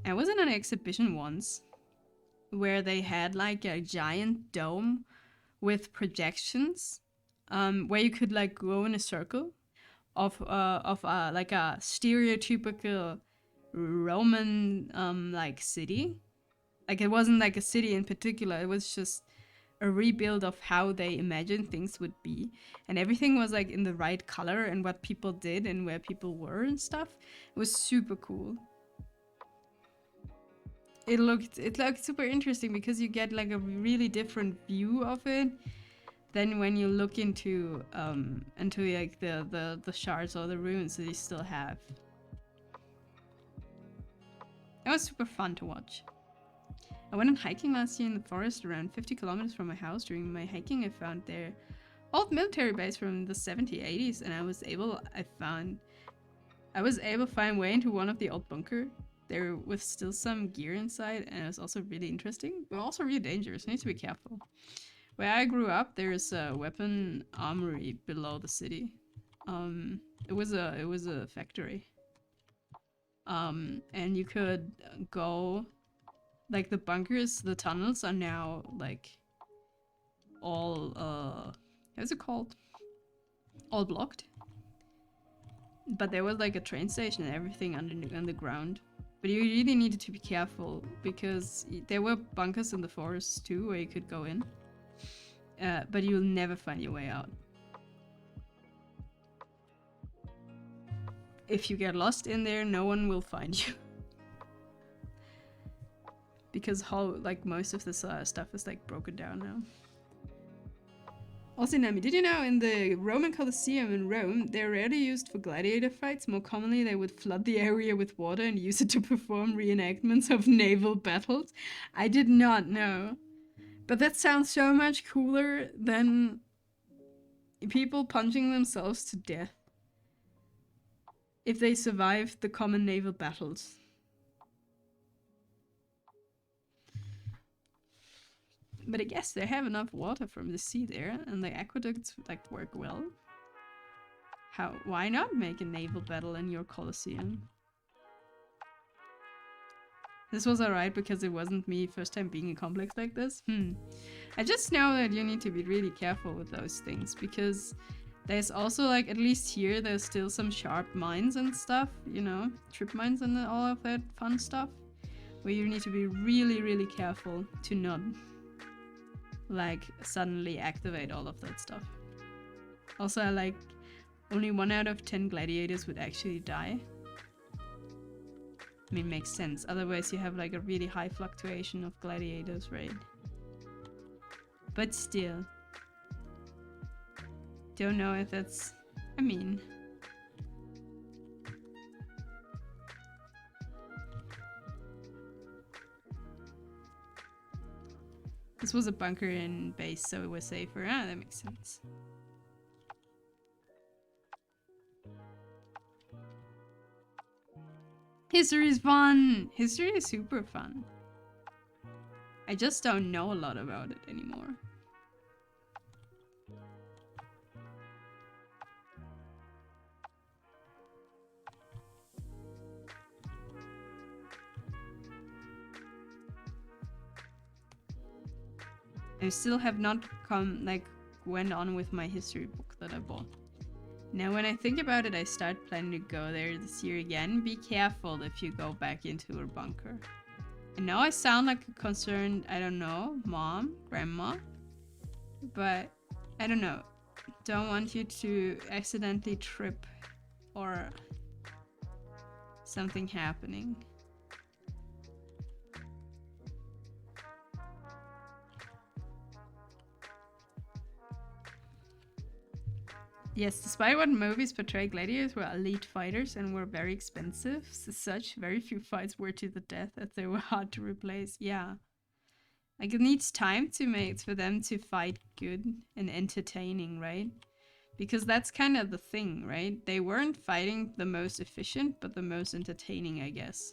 I was in an exhibition once where they had like a giant dome with projections, where you could like go in a circle of like a stereotypical Roman like city. Like it wasn't like a city in particular, it was just a rebuild of how they imagined things would be, and everything was like in the right color and what people did and where people were and stuff. It was super cool. It looked super interesting because you get like a really different view of it than when you look into like the shards or the ruins that you still have. It was super fun to watch. I went on hiking last year in the forest around 50 kilometers from my house. During my hiking, I found their old military base from the 70s, 80s, and I was able to find way into one of the old bunker. There was still some gear inside, and it was also really interesting, but also really dangerous. You need to be careful. Where I grew up, there's a weapon armory below the city. It was a factory. And you could go, like the bunkers, the tunnels are now like all how's it called? All blocked. But there was like a train station and everything underground. But you really needed to be careful because there were bunkers in the forest too where you could go in. But you'll never find your way out. If you get lost in there, no one will find you. because how like most of this stuff is like broken down now. Also, Nami, did you know in the Roman Colosseum in Rome, they're rarely used for gladiator fights. More commonly, they would flood the area with water and use it to perform reenactments of naval battles. I did not know. But that sounds so much cooler than people punching themselves to death if they survived the common naval battles. But I guess they have enough water from the sea there, and the aqueducts like work well. Why not make a naval battle in your Colosseum? This was alright because it wasn't me first time being in complex like this. I just know that you need to be really careful with those things, because there's also like, at least here, there's still some sharp mines and stuff, you know, trip mines and all of that fun stuff, where you need to be really, really careful to not like suddenly activate all of that stuff. Also, like, only 1 out of 10 gladiators would actually die. I mean, makes sense. Otherwise you have like a really high fluctuation of gladiators, right? But still. Don't know if that's... I mean... This was a bunker in base, so it was safer. Ah, that makes sense. History is fun! History is super fun. I just don't know a lot about it anymore. I still have not went on with my history book that I bought. Now when I think about it, I start planning to go there this year again. Be careful if you go back into a bunker. I know I sound like a concerned, I don't know, mom, grandma, but I don't know. Don't want you to accidentally trip or something happening. Yes, despite what movies portray, gladiators were elite fighters and were very expensive. As such, very few fights were to the death, as they were hard to replace. Yeah. Like, it needs time for them to fight good and entertaining, right? Because that's kind of the thing, right? They weren't fighting the most efficient, but the most entertaining, I guess.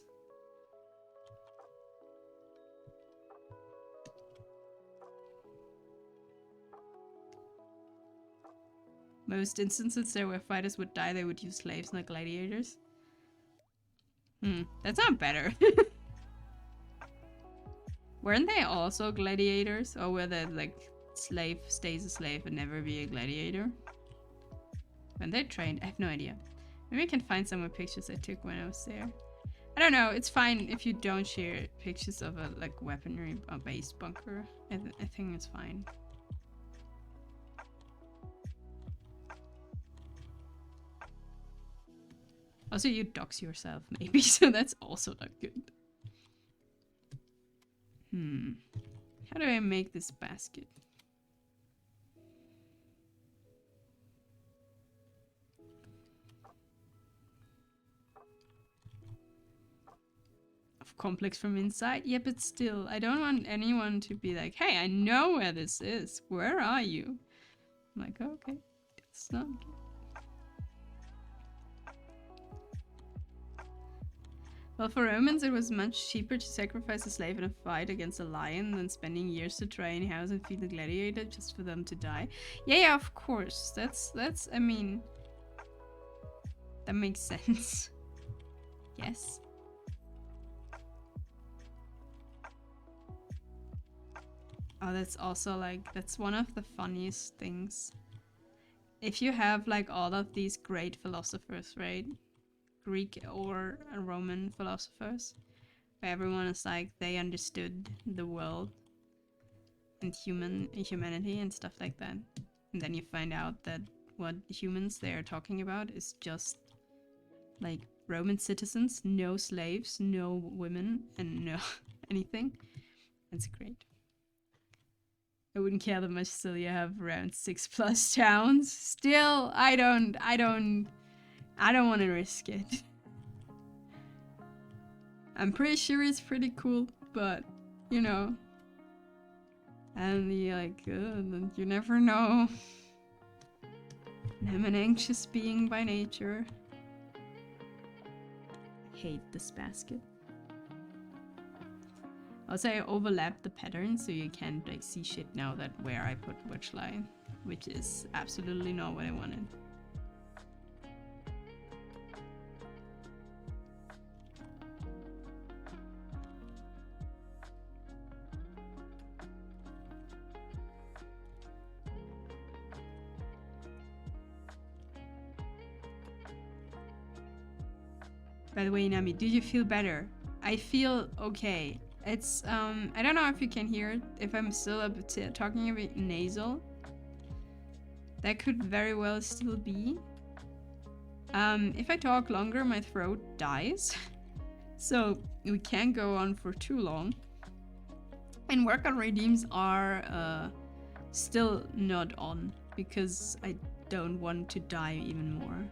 Most instances there where fighters would die, they would use slaves, not gladiators. That's not better. Weren't they also gladiators? Or were they like, slave stays a slave and never be a gladiator? When they trained, I have no idea. Maybe I can find some more pictures I took when I was there. I don't know, it's fine if you don't share pictures of a like weaponry based bunker. I think it's fine. Also, you dox yourself, maybe, so that's also not good. How do I make this basket? Of complex from inside? Yeah, but still, I don't want anyone to be like, hey, I know where this is. Where are you? I'm like, okay, it's not good. Well, for Romans, it was much cheaper to sacrifice a slave in a fight against a lion than spending years to train, house, and feed the gladiator just for them to die. Yeah, of course. That's, I mean... That makes sense. Yes. Oh, that's also, like, that's one of the funniest things. If you have, like, all of these great philosophers, right? Greek or Roman philosophers, where everyone is like, they understood the world and humanity and stuff like that, and then you find out that what humans they are talking about is just like Roman citizens, no slaves, no women, and no anything. That's great. I wouldn't care that much still. You have around 6+ towns. Still, I don't want to risk it. I'm pretty sure it's pretty cool, but you know. And you're like, you never know. And I'm an anxious being by nature. I hate this basket. Also, I overlapped the pattern so you can't like see shit now that where I put which line, which is absolutely not what I wanted. By the way, Nami, did you feel better? I feel okay. It's, I don't know if you can hear it, if I'm still talking a bit nasal. That could very well still be. If I talk longer, my throat dies. So we can't go on for too long. And workout redeems are still not on because I don't want to die even more.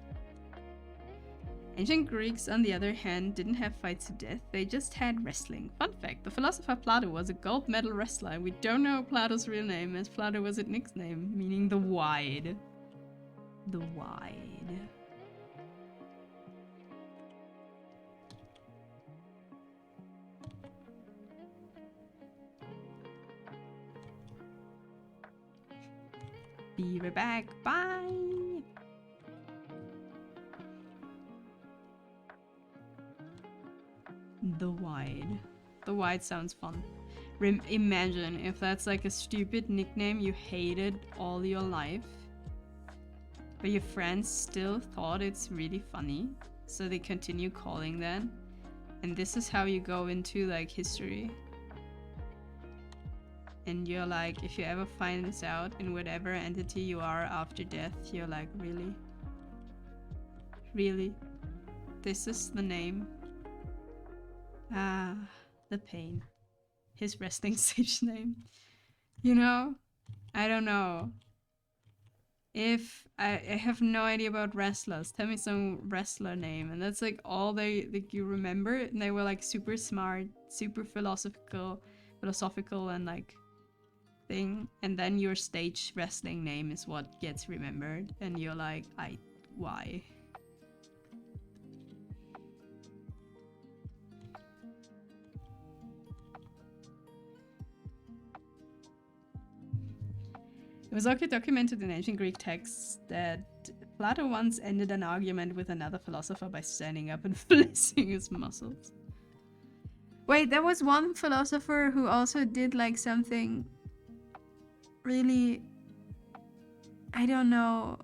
Ancient Greeks, on the other hand, didn't have fights to death, they just had wrestling. Fun fact, the philosopher Plato was a gold medal wrestler. We don't know Plato's real name, as Plato was his nickname, meaning the wide. The wide. Be right back, bye! The wide. The wide sounds fun. Imagine if that's like a stupid nickname you hated all your life, but your friends still thought it's really funny, so they continue calling that. And this is how you go into like history. And you're like, if you ever find this out in whatever entity you are after death, you're like, really? Really? This is the name? Ah, the pain. His resting stage name. You know? I don't know. If I have no idea about wrestlers, tell me some wrestler name, and that's like all you remember, and they were like super smart, super philosophical and like thing, and then your stage wrestling name is what gets remembered, and you're like, why? It was also documented in ancient Greek texts that Plato once ended an argument with another philosopher by standing up and flexing his muscles. Wait, there was one philosopher who also did like something really, I don't know.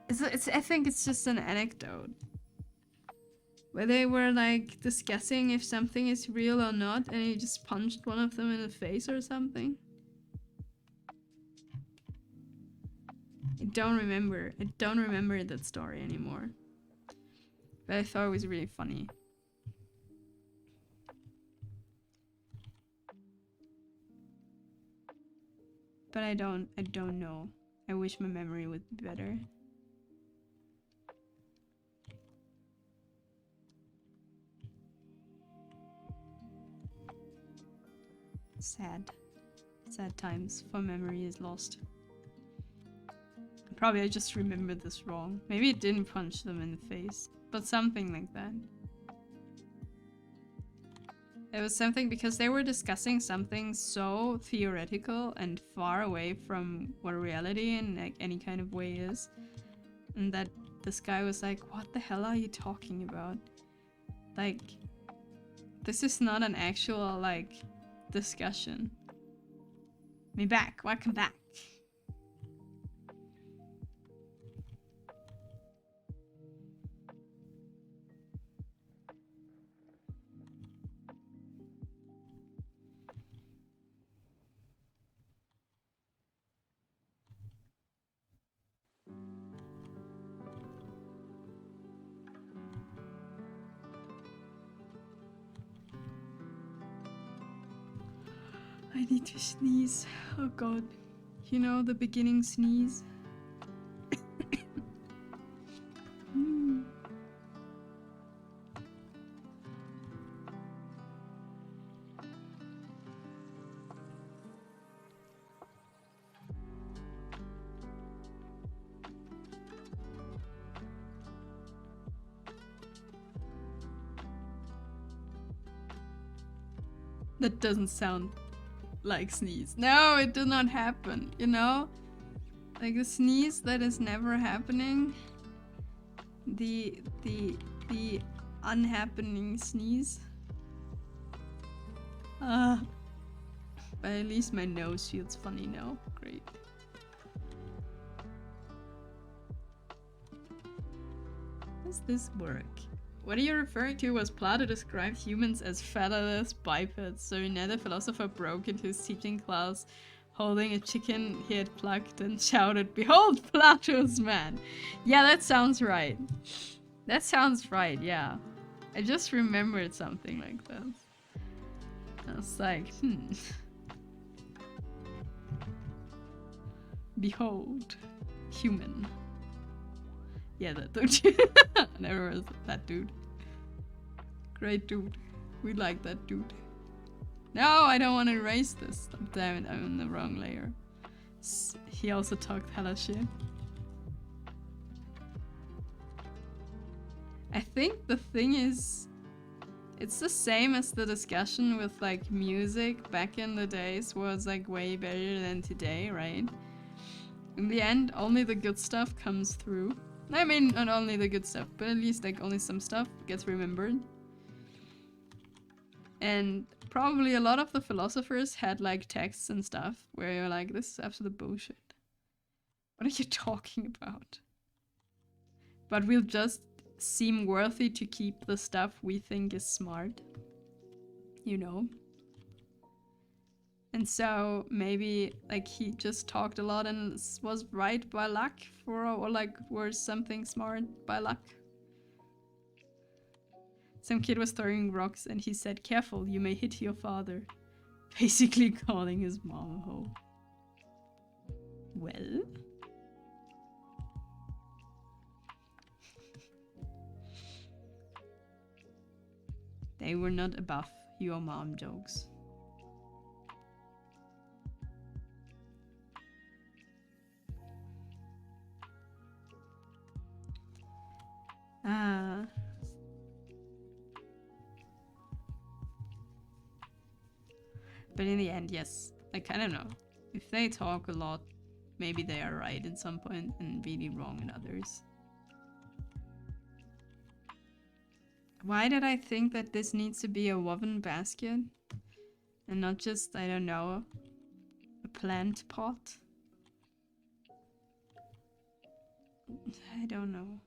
I think it's just an anecdote. Where they were like discussing if something is real or not, and he just punched one of them in the face or something. I don't remember that story anymore. But I thought it was really funny. But I don't know. I wish my memory would be better. Sad. Sad times for memory is lost. Probably I just remembered this wrong. Maybe it didn't punch them in the face, but something like that. It was something because they were discussing something so theoretical and far away from what reality in like any kind of way is. And that this guy was like, what the hell are you talking about? Like, this is not an actual like discussion. Me back, welcome back. I need to sneeze. Oh god. You know, the beginning sneeze. Mm. That doesn't sound like sneeze. No, it did not happen, you know? Like a sneeze that is never happening. The unhappening sneeze. But at least my nose feels funny now. Great. How does this work? What are you referring to was Plato described humans as featherless bipeds, so another philosopher broke into his teaching class holding a chicken he had plucked and shouted, "Behold Plato's man!" Yeah, that sounds right. That sounds right, yeah. I just remembered something like this. I was like, Behold, human. Yeah, that dude. Never was that dude. Great dude. We like that dude. No, I don't want to erase this. Damn it, I'm in the wrong layer. He also talked hella shit. I think the thing is, it's the same as the discussion with like music back in the days was like way better than today, right? In the end, only the good stuff comes through. I mean, not only the good stuff, but at least like only some stuff gets remembered. And probably a lot of the philosophers had like texts and stuff where you're like, this is absolute bullshit. What are you talking about? But we'll just seem worthy to keep the stuff we think is smart. You know? And so maybe like he just talked a lot and was right by luck or like was something smart by luck. Some kid was throwing rocks and he said, "Careful, you may hit your father." Basically calling his mom a hoe. Well? They were not above your mom jokes. Ah. But in the end, yes. Like, I don't know. If they talk a lot, maybe they are right at some point and really wrong in others. Why did I think that this needs to be a woven basket? And not just, I don't know, a plant pot? I don't know.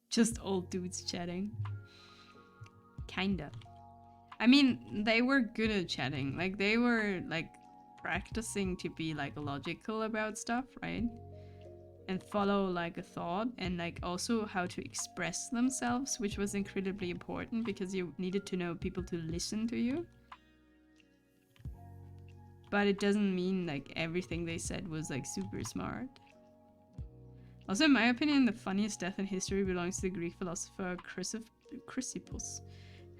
Just old dudes chatting. Kinda. I mean, they were good at chatting. Like, they were, like, practicing to be, like, logical about stuff, right? And follow, like, a thought. And, like, also how to express themselves, which was incredibly important because you needed to know people to listen to you. But it doesn't mean, like, everything they said was, like, super smart. Also, in my opinion, the funniest death in history belongs to the Greek philosopher Chrysippus,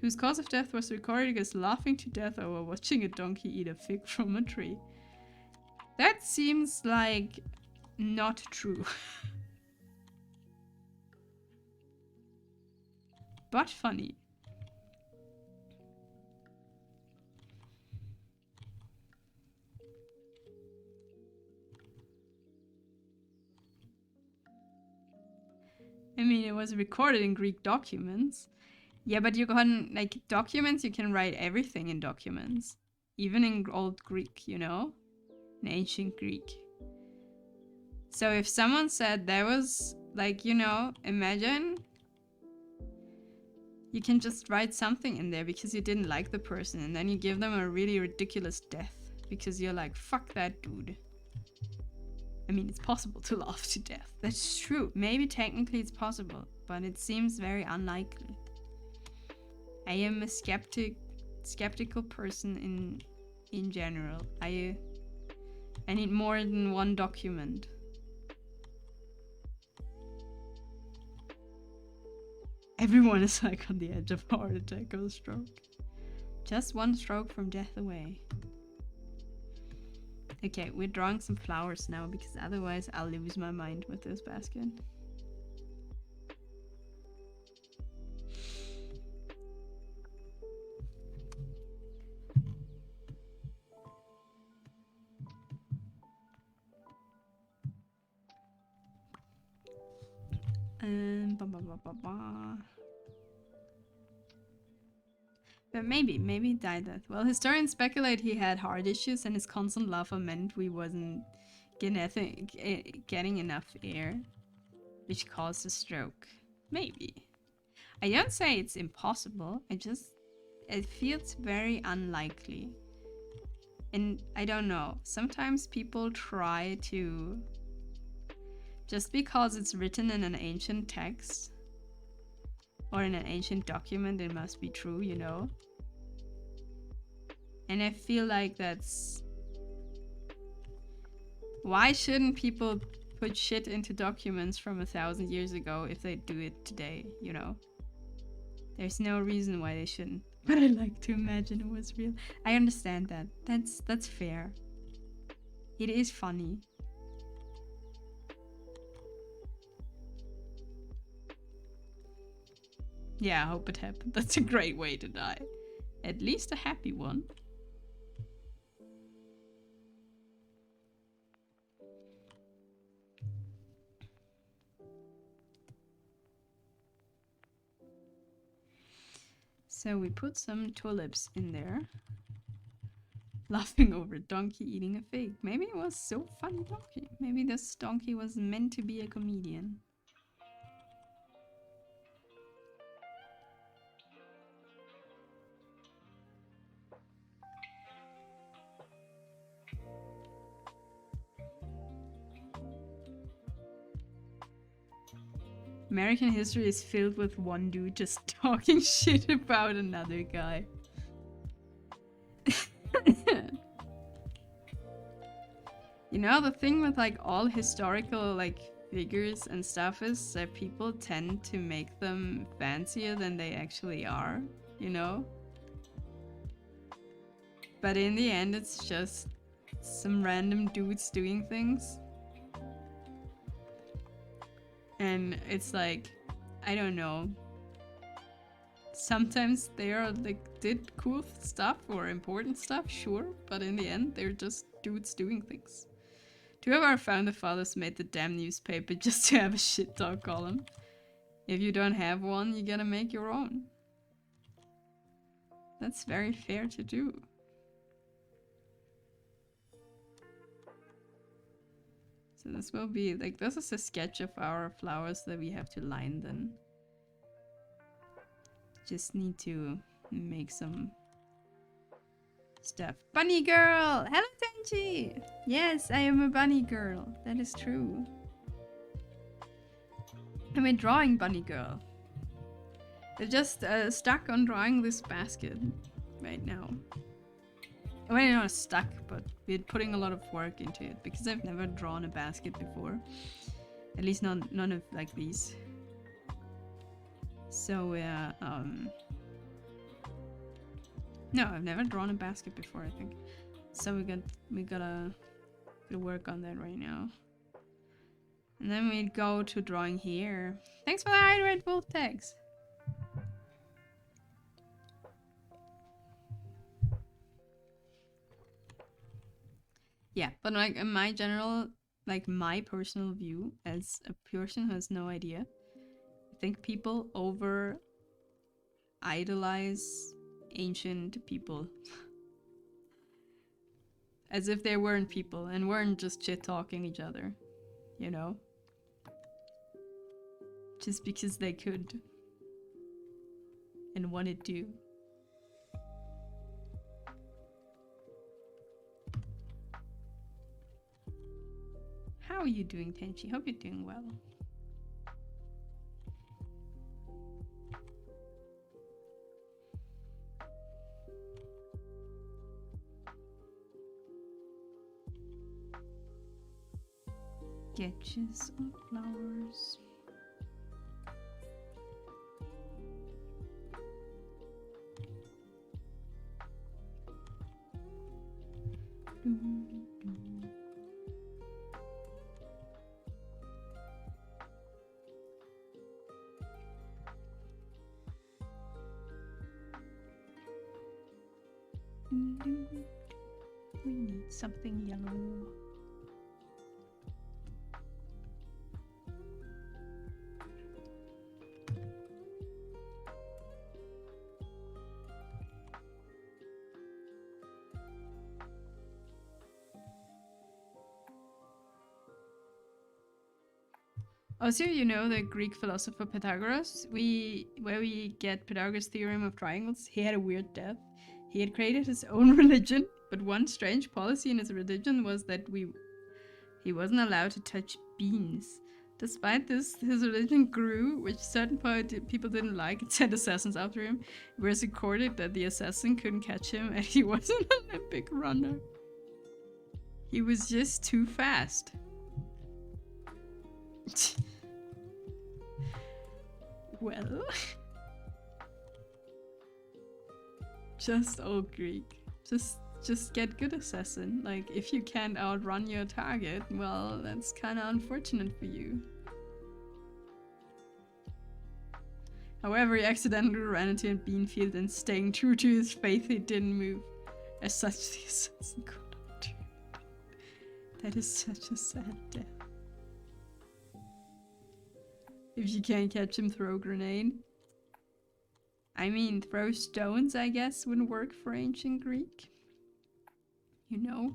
whose cause of death was recorded as laughing to death over watching a donkey eat a fig from a tree. That seems like not true. But funny. I mean, it was recorded in Greek documents. Yeah, but you can, like, documents, you can write everything in documents. Even in old Greek, you know? In ancient Greek. So if someone said there was, like, you know, imagine you can just write something in there because you didn't like the person and then you give them a really ridiculous death because you're like, fuck that dude. I mean, it's possible to laugh to death. That's true. Maybe technically it's possible, but it seems very unlikely. I am a skeptical person in general. I need more than one document. Everyone is like on the edge of a heart attack or a stroke. Just one stroke from death away. Okay, we're drawing some flowers now because otherwise I'll lose my mind with this basket. But maybe he died that. Well, historians speculate he had heart issues and his constant laughter meant we wasn't getting enough air, which caused a stroke. Maybe. I don't say it's impossible, it feels very unlikely. And I don't know, sometimes people try to, just because it's written in an ancient text, or in an ancient document, it must be true, you know? And I feel like that's... Why shouldn't people put shit into documents from 1,000 years ago if they do it today, you know? There's no reason why they shouldn't. But I like to imagine it was real. I understand that. That's fair. It is funny. Yeah, I hope it happened. That's a great way to die. At least a happy one. So we put some tulips in there. Laughing over a donkey eating a fig. Maybe it was so funny donkey. Maybe this donkey was meant to be a comedian. American history is filled with one dude just talking shit about another guy. You know, the thing with like all historical like figures and stuff is that people tend to make them fancier than they actually are, you know? But in the end, it's just some random dudes doing things. And it's like, I don't know. Sometimes they are like did cool stuff or important stuff, sure, but in the end they're just dudes doing things. Two of our founder fathers made the damn newspaper just to have a shit talk column. If you don't have one, you gotta make your own. That's very fair to do. So this will be like, this is a sketch of our flowers that we have to line then. Just need to make some stuff. Bunny girl! Hello Tenchi! Yes, I am a bunny girl. That is true. I'm a drawing bunny girl. They're just stuck on drawing this basket right now. Well, not stuck, but we're putting a lot of work into it because I've never drawn a basket before. At least none of like these. So no, I've never drawn a basket before, I think. So we gotta work on that right now. And then we go to drawing here. Thanks for the Red Wolf tags. Yeah, but like in my general, like my personal view as a person who has no idea, I think people over idolize ancient people as if they weren't people and weren't just shit talking each other, you know, just because they could and wanted to. How are you doing, Tenchi? Hope you're doing well. Sketches of flowers. We need something yellow. Also, you know the Greek philosopher Pythagoras, where we get Pythagoras' theorem of triangles, he had a weird death. He had created his own religion, but one strange policy in his religion was that he wasn't allowed to touch beans. Despite this, his religion grew, which certain people didn't like and sent assassins after him. It was recorded that the assassin couldn't catch him and he wasn't an Olympic runner. He was just too fast. Well, just old Greek. Just get good assassin. Like, if you can't outrun your target, well, that's kind of unfortunate for you. However, he accidentally ran into a bean field and staying true to his faith, he didn't move. As such, the assassin could not do it. That is such a sad death. If you can't catch him, throw a grenade. I mean, throw stones, I guess, wouldn't work for ancient Greek. You know?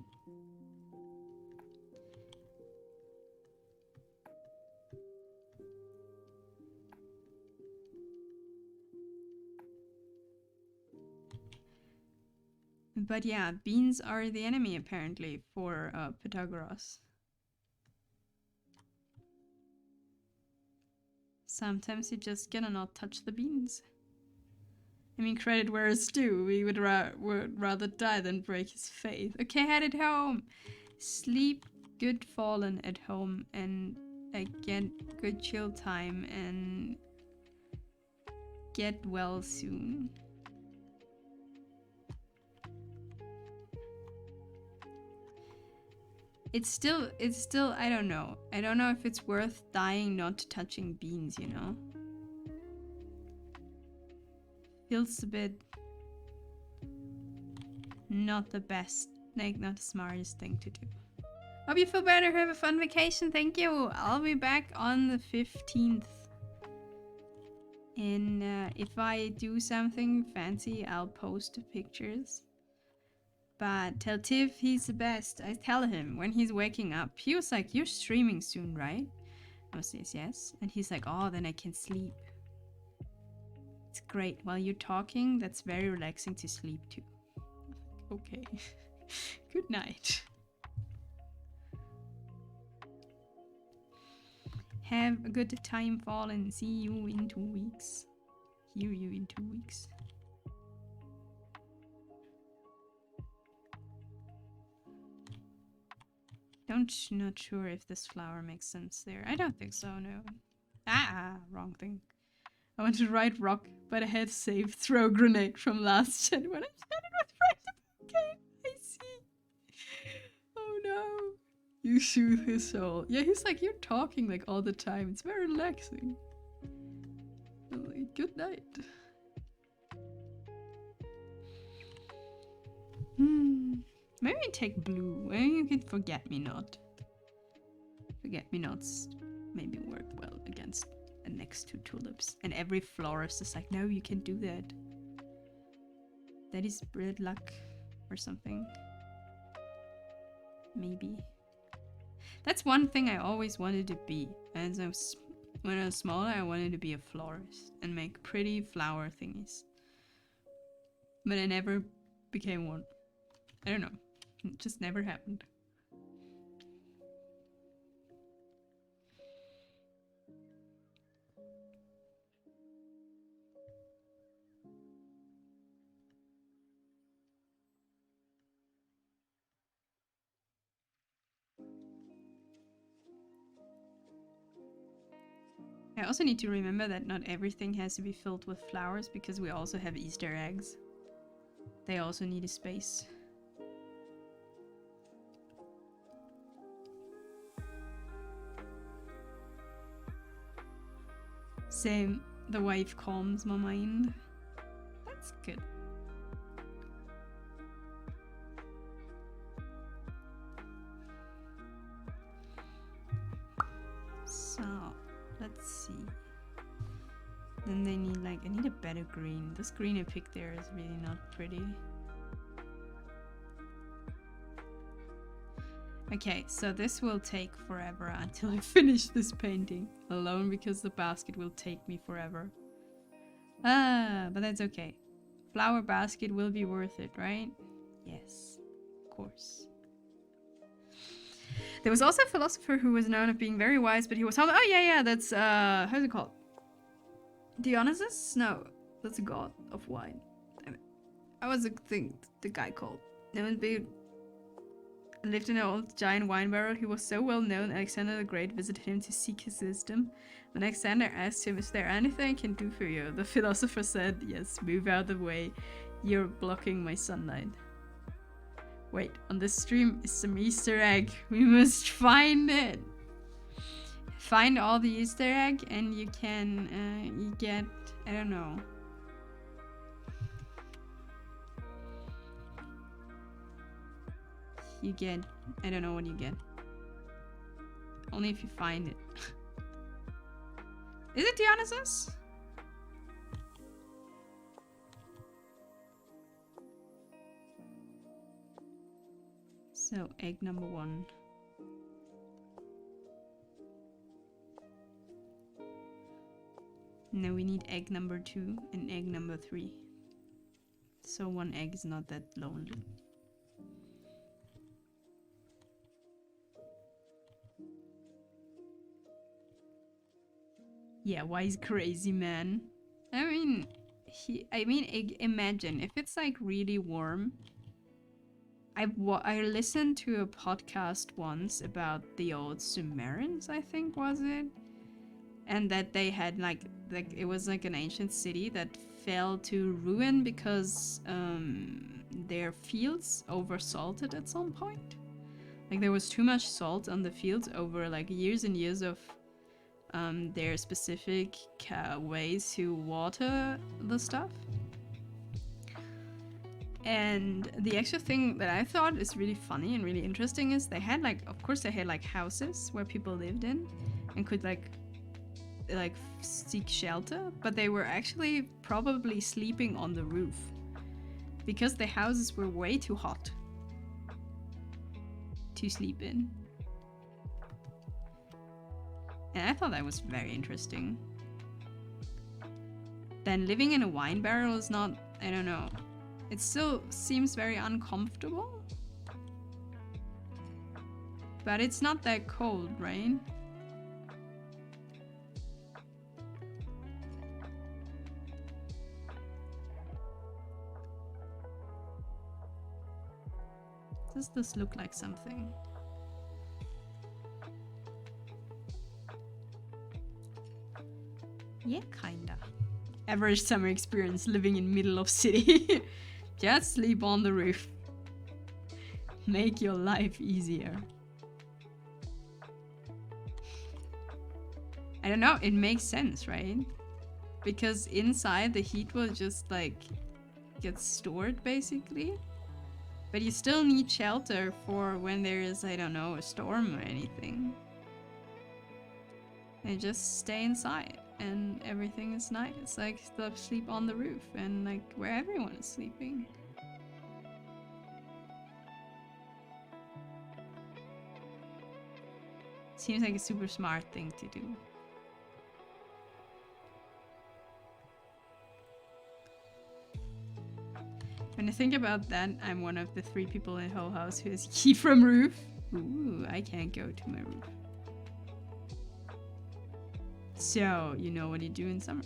But yeah, beans are the enemy, apparently, for Pythagoras. Sometimes you just gotta not touch the beans. I mean, credit where it's due. We would rather die than break his faith. Okay, headed home. Sleep good fallen at home and get good chill time and get well soon. It's still, I don't know. I don't know if it's worth dying not touching beans, you know? Feels a bit not the best, like not the smartest thing to do. Hope you feel better, have a fun vacation, thank you! I'll be back on the 15th. And if I do something fancy, I'll post pictures. But tell Tiff he's the best. I tell him when he's waking up. He was like, you're streaming soon, right? I was like, yes. And he's like, oh, then I can sleep. It's great. While you're talking, that's very relaxing to sleep too. Okay. Good night. Have a good time, Fallen. See you in 2 weeks. Hear you in 2 weeks. Not sure if this flower makes sense there. I don't think so, no. Wrong thing. I want to write rock, but I had saved throw grenade from last gen when I chatted with friends. Okay, I see. Oh no. You soothe his soul. Yeah, he's like, you're talking like all the time. It's very relaxing. I'm like, good night. Maybe take blue. Maybe you can forget me not. Forget me nots maybe work well against and next to tulips. And every florist is like, no, you can't do that. That is bad luck or something. Maybe. That's one thing I always wanted to be. As when I was smaller, I wanted to be a florist and make pretty flower thingies. But I never became one. I don't know. It just never happened. I also need to remember that not everything has to be filled with flowers because we also have Easter eggs. They also need a space. Same, the wave calms my mind. That's good. So, let's see. Then they need I need a better green. This green I picked there is really not pretty. Okay, so this will take forever until I finish this painting alone because the basket will take me forever. Ah, but that's okay. Flower basket will be worth it, right? Yes, of course. There was also a philosopher who was known of being very wise, but he was oh yeah, that's how's it called? Dionysus? No, that's a god of wine. Damn it. I was the guy called. No one be lived in an old giant wine barrel. He was so well known, Alexander the Great visited him to seek his wisdom. When Alexander asked him, "Is there anything I can do for you?" the philosopher said, "Yes, move out of the way. You're blocking my sunlight." Wait, on this stream is some Easter egg. We must find it. Find all the Easter egg and you can, you get, I don't know. You get, I don't know what you get. Only if you find it. Is it Dionysus? So, egg number 1. Now we need egg number 2 and egg number 3. So 1 egg is not that lonely. Yeah, wise crazy man. I mean, imagine if it's really warm. I listened to a podcast once about the old Sumerians, I think was it, and that they had it was an ancient city that fell to ruin because their fields oversalted at some point. There was too much salt on the fields over years and years of their specific ways to water the stuff. And the extra thing that I thought is really funny and really interesting is they had of course they had houses where people lived in and could seek shelter, but they were actually probably sleeping on the roof because the houses were way too hot to sleep in. And I thought that was very interesting. Then living in a wine barrel is not, I don't know, it still seems very uncomfortable. But it's not that cold, right? Does this look like something? Yeah, kinda. Average summer experience living in middle of city. Just sleep on the roof. Make your life easier. I don't know, it makes sense, right? Because inside the heat will just get stored basically. But you still need shelter for when there is, I don't know, a storm or anything. They just stay inside and everything is nice. It's they'll sleep on the roof and where everyone is sleeping. Seems like a super smart thing to do. When I think about that, I'm one of the 3 people in whole house who has key from roof. Ooh, I can't go to my roof. So, you know what you do in summer.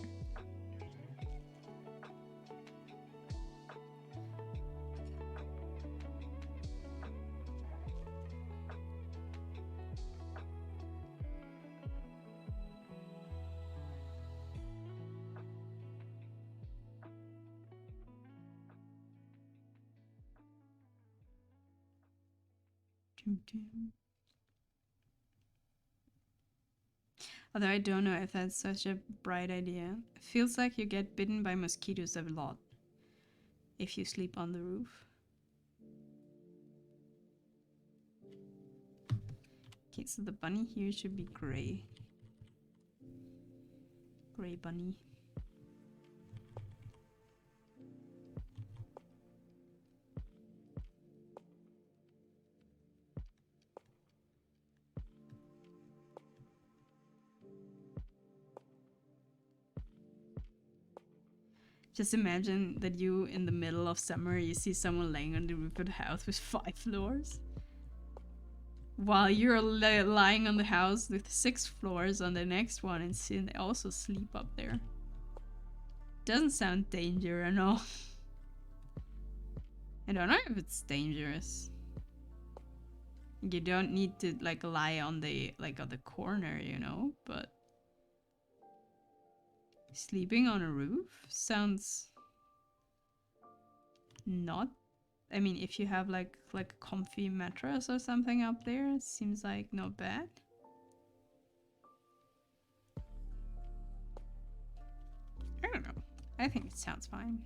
Although I don't know if that's such a bright idea. It feels like you get bitten by mosquitoes a lot if you sleep on the roof. Okay, so the bunny here should be gray. Gray bunny. Just imagine that you, in the middle of summer, you see someone laying on the roof of the house with 5 floors. While you're lying on the house with 6 floors on the next one and they also sleep up there. Doesn't sound dangerous at all. I don't know if it's dangerous. You don't need to like lie on the on the corner, you know, but sleeping on a roof sounds not. I mean, if you have like a comfy mattress or something up there, it seems like not bad. I don't know. I think it sounds fine.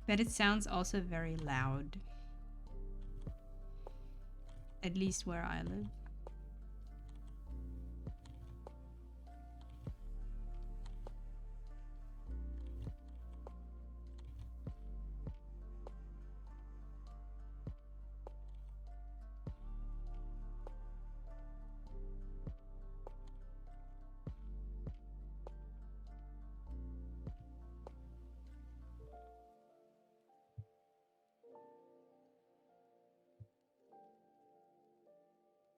But it sounds also very loud. At least where I live.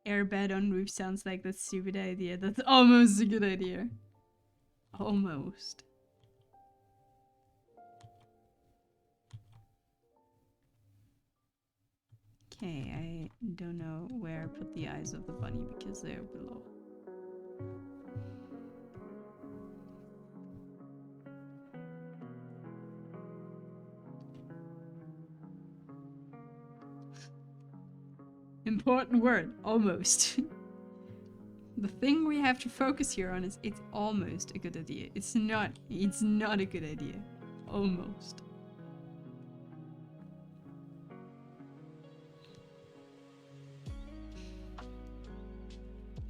Airbed on roof sounds like that stupid idea. That's almost a good idea. Almost. Okay, I don't know where I put the eyes of the bunny because they're below. Important word, almost. The thing we have to focus here on is it's almost a good idea. It's not a good idea. Almost.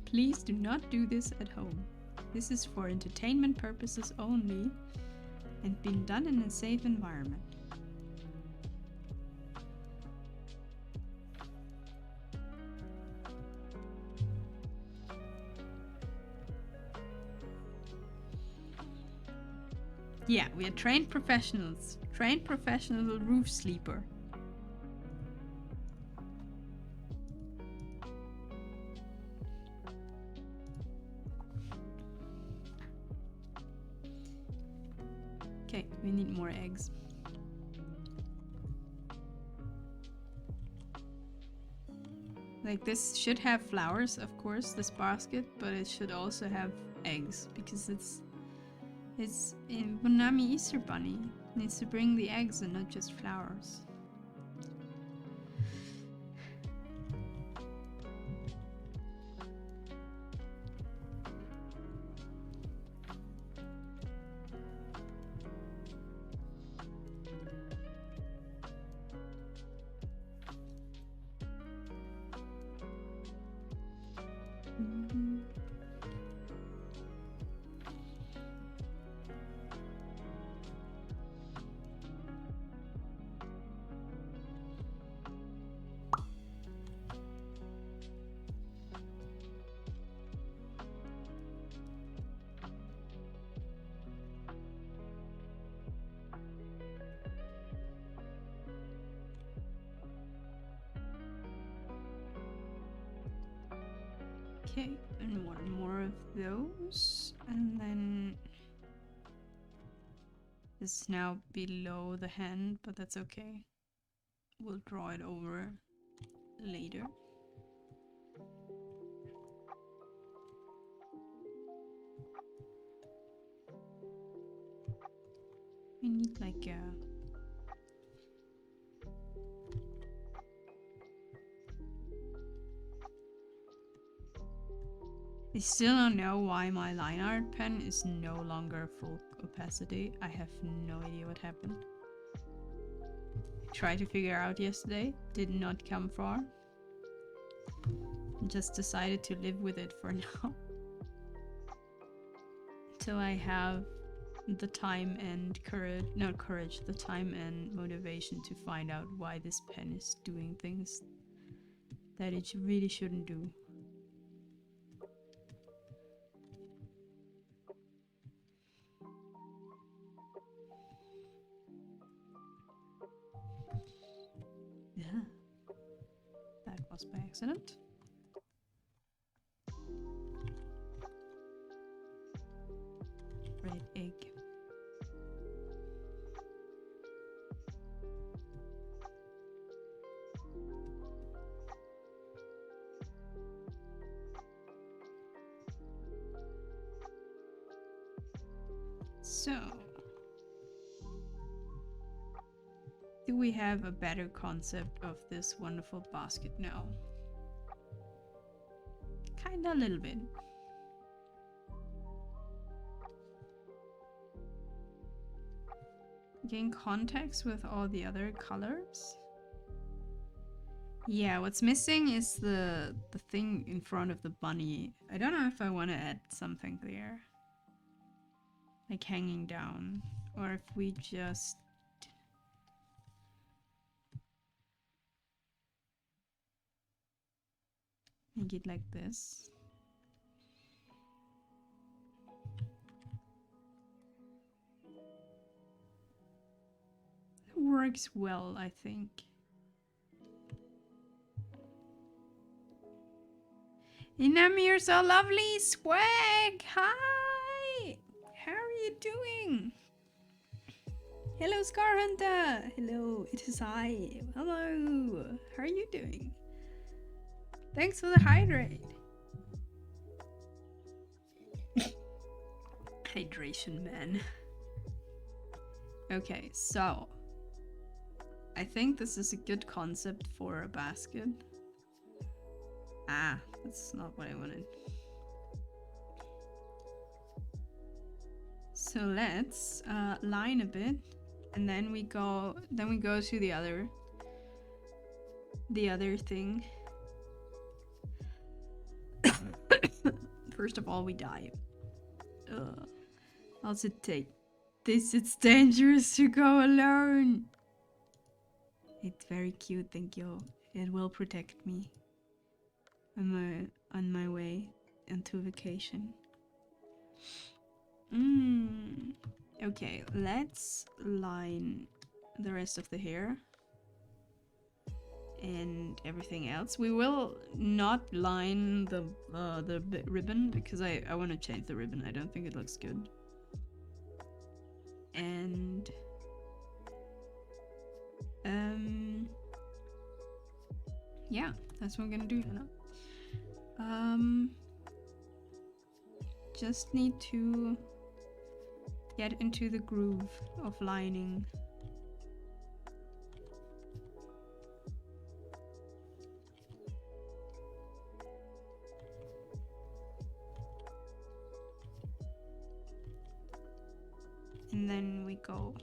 Please do not do this at home. This is for entertainment purposes only and being done in a safe environment. Yeah, we are trained professionals. Trained professional roof sleeper. Okay, we need more eggs. Like this should have flowers, of course, this basket, but it should also have eggs because it's in Bonami Easter Bunny. It needs to bring the eggs and not just flowers. Okay, and one more of those, and then this is now below the hand, but that's okay. We'll draw it over later. We need like a I still don't know why my line art pen is no longer full opacity. I have no idea what happened. Tried to figure out yesterday, did not come far. Just decided to live with it for now. Till I have the time and courage, not courage, the time and motivation to find out why this pen is doing things that it really shouldn't do. Yeah, that was by accident. Red egg. So, do we have a better concept of this wonderful basket now? Kinda a little bit. Gain context with all the other colors. Yeah, what's missing is the thing in front of the bunny. I don't know if I want to add something there. Like hanging down. Or if we just... make it like this. It works well, I think. Inami, you're so lovely! Swag! Hi! How are you doing? Hello, Scar Hunter! Hello, it is I. Hello! How are you doing? Thanks for the hydrate. Hydration, man. Okay, so I think this is a good concept for a basket. Ah, that's not what I wanted. So let's line a bit, and then we go to the other thing. First of all, we dive. Also take this. It's dangerous to go alone. It's very cute, thank you. It will protect me on my way into vacation. Okay, let's line the rest of the hair and everything else. We will not line the ribbon because I want to change the ribbon. I don't think it looks good. And yeah, that's what I'm gonna do now. Just need to get into the groove of lining. And then we go.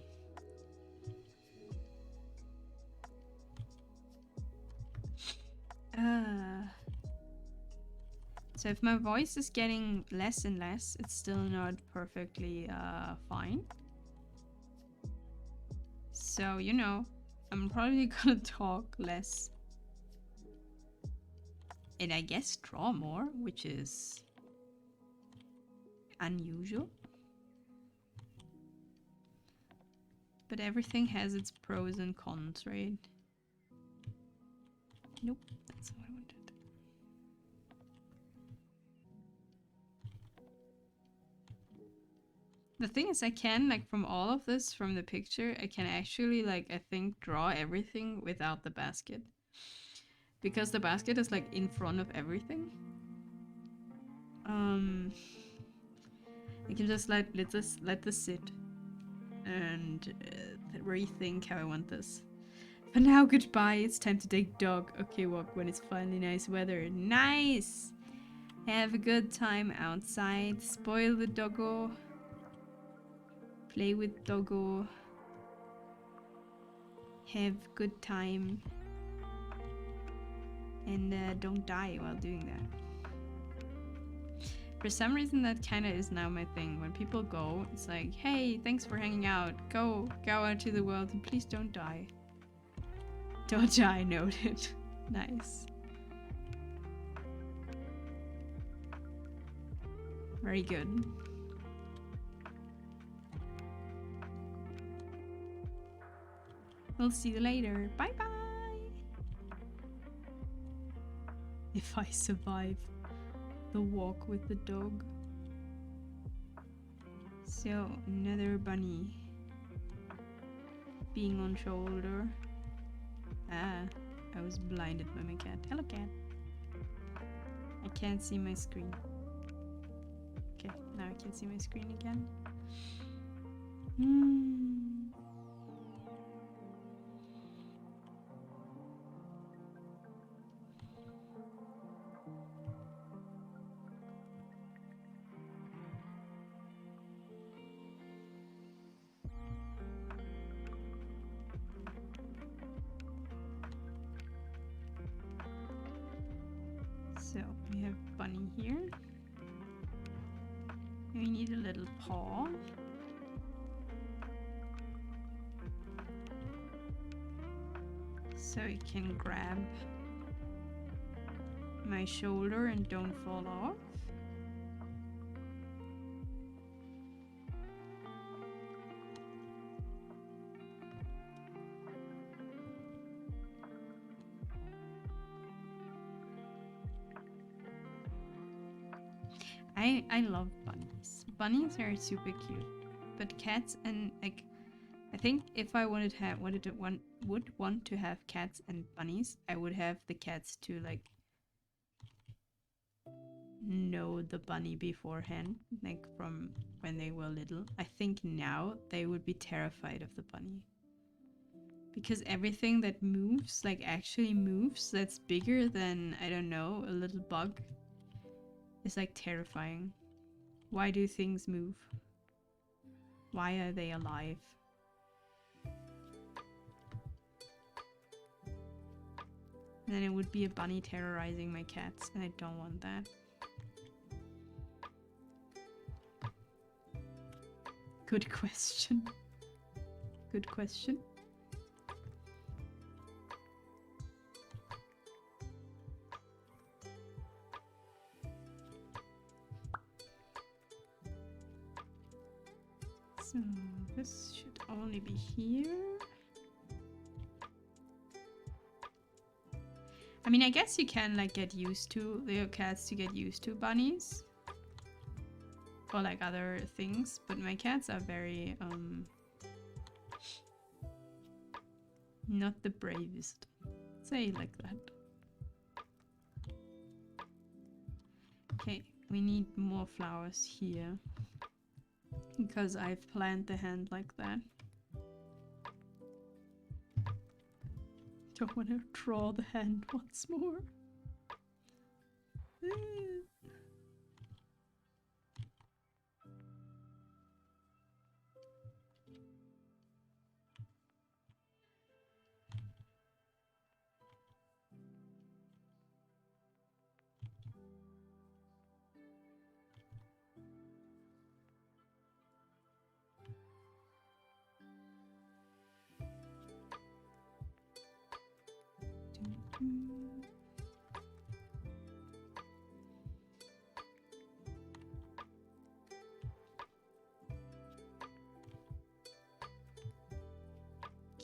So if my voice is getting less and less, it's still not perfectly fine. So, you know, I'm probably gonna talk less. And I guess draw more, which is unusual. But everything has its pros and cons, right? Nope, that's not what I wanted. The thing is, I can, like, from all of this, from the picture, I can actually, like, I think, draw everything without the basket. Because the basket is, like, in front of everything. I can just let this sit. And rethink how I want this. For now, goodbye. It's time to take dog. Okay, walk when it's finally nice weather. Nice! Have a good time outside. Spoil the doggo. Play with doggo. Have good time. And don't die while doing that. For some reason that kind of is now my thing. When people go, it's like, hey, thanks for hanging out. Go out to the world and please don't die. Don't die, noted. Nice. Very good. We'll see you later. Bye bye. If I survive the walk with the dog. So, another bunny being on shoulder. Ah, I was blinded by my cat. Hello, cat. I can't see my screen. Okay, now I can see my screen again. So we have bunny here. We need a little paw. So it can grab my shoulder and don't fall off. I love bunnies. Bunnies are super cute, but cats and like, I think if I would want to have cats and bunnies, I would have the cats to like know the bunny beforehand, like from when they were little. I think now they would be terrified of the bunny. Because everything that moves, like actually moves, that's bigger than, I don't know, a little bug, is like terrifying. Why do things move? Why are they alive? And then it would be a bunny terrorizing my cats, and I don't want that. Good question. Good question. So this should only be here. I mean, I guess you can like get used to your cats to get used to bunnies. Or like other things, but my cats are very not the bravest. Say it like that. Okay, we need more flowers here. Because I've planned the hand like that. Don't want to draw the hand once more.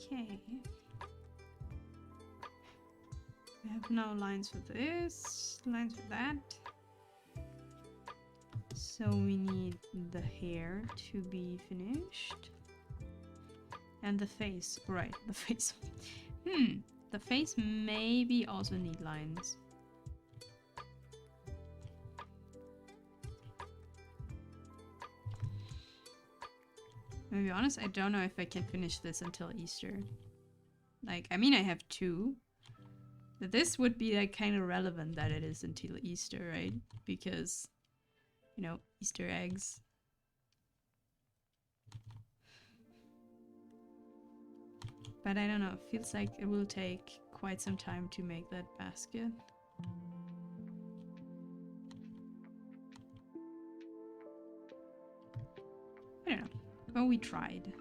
Okay. We have no lines for this, lines for that. So we need the hair to be finished. And the face, right, the face. The face maybe also need lines. To be honest, I don't know if I can finish this until Easter. Like, I mean, I have two. This would be like kind of relevant that it is until Easter, right? Because, you know, Easter eggs. But I don't know, it feels like it will take quite some time to make that basket. I don't know. Well, we tried.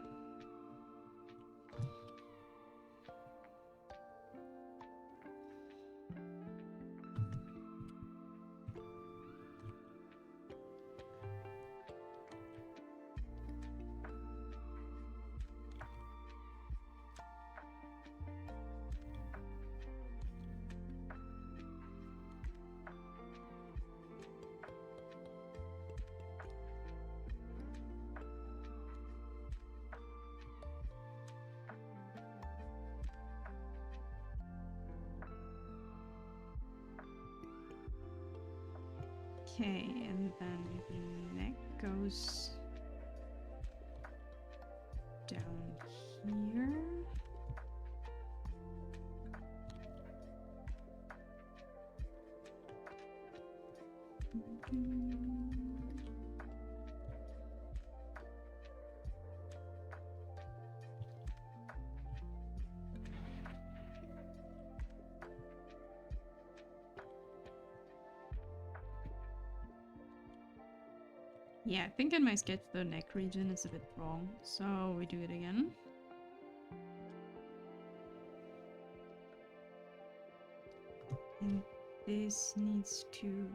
Okay, and then the neck goes down here. Yeah, I think in my sketch the neck region is a bit wrong, so we do it again. And this needs to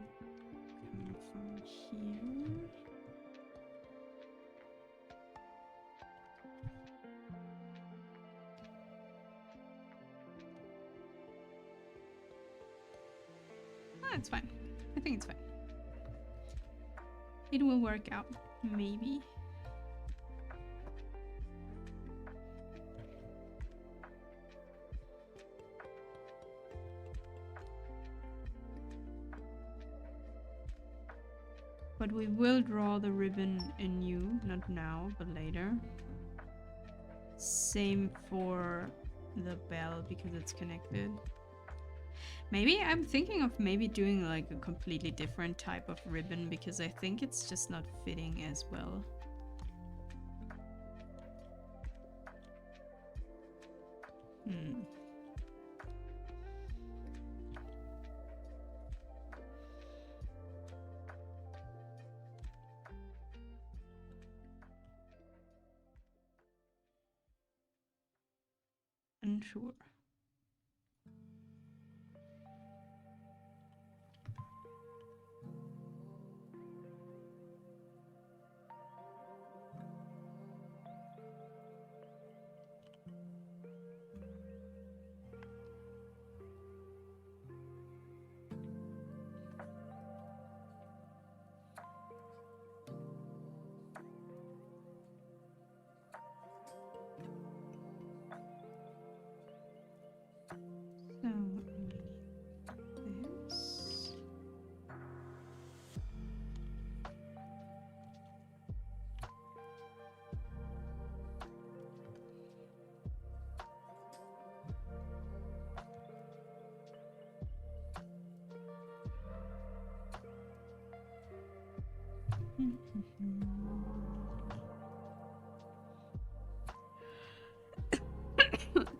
come from here. Ah, it's fine. I think it's fine. It will work out, maybe. But we will draw the ribbon anew, not now, but later. Same for the bell because it's connected. Maybe I'm thinking of maybe doing like a completely different type of ribbon because I think it's just not fitting as well. Unsure. So this.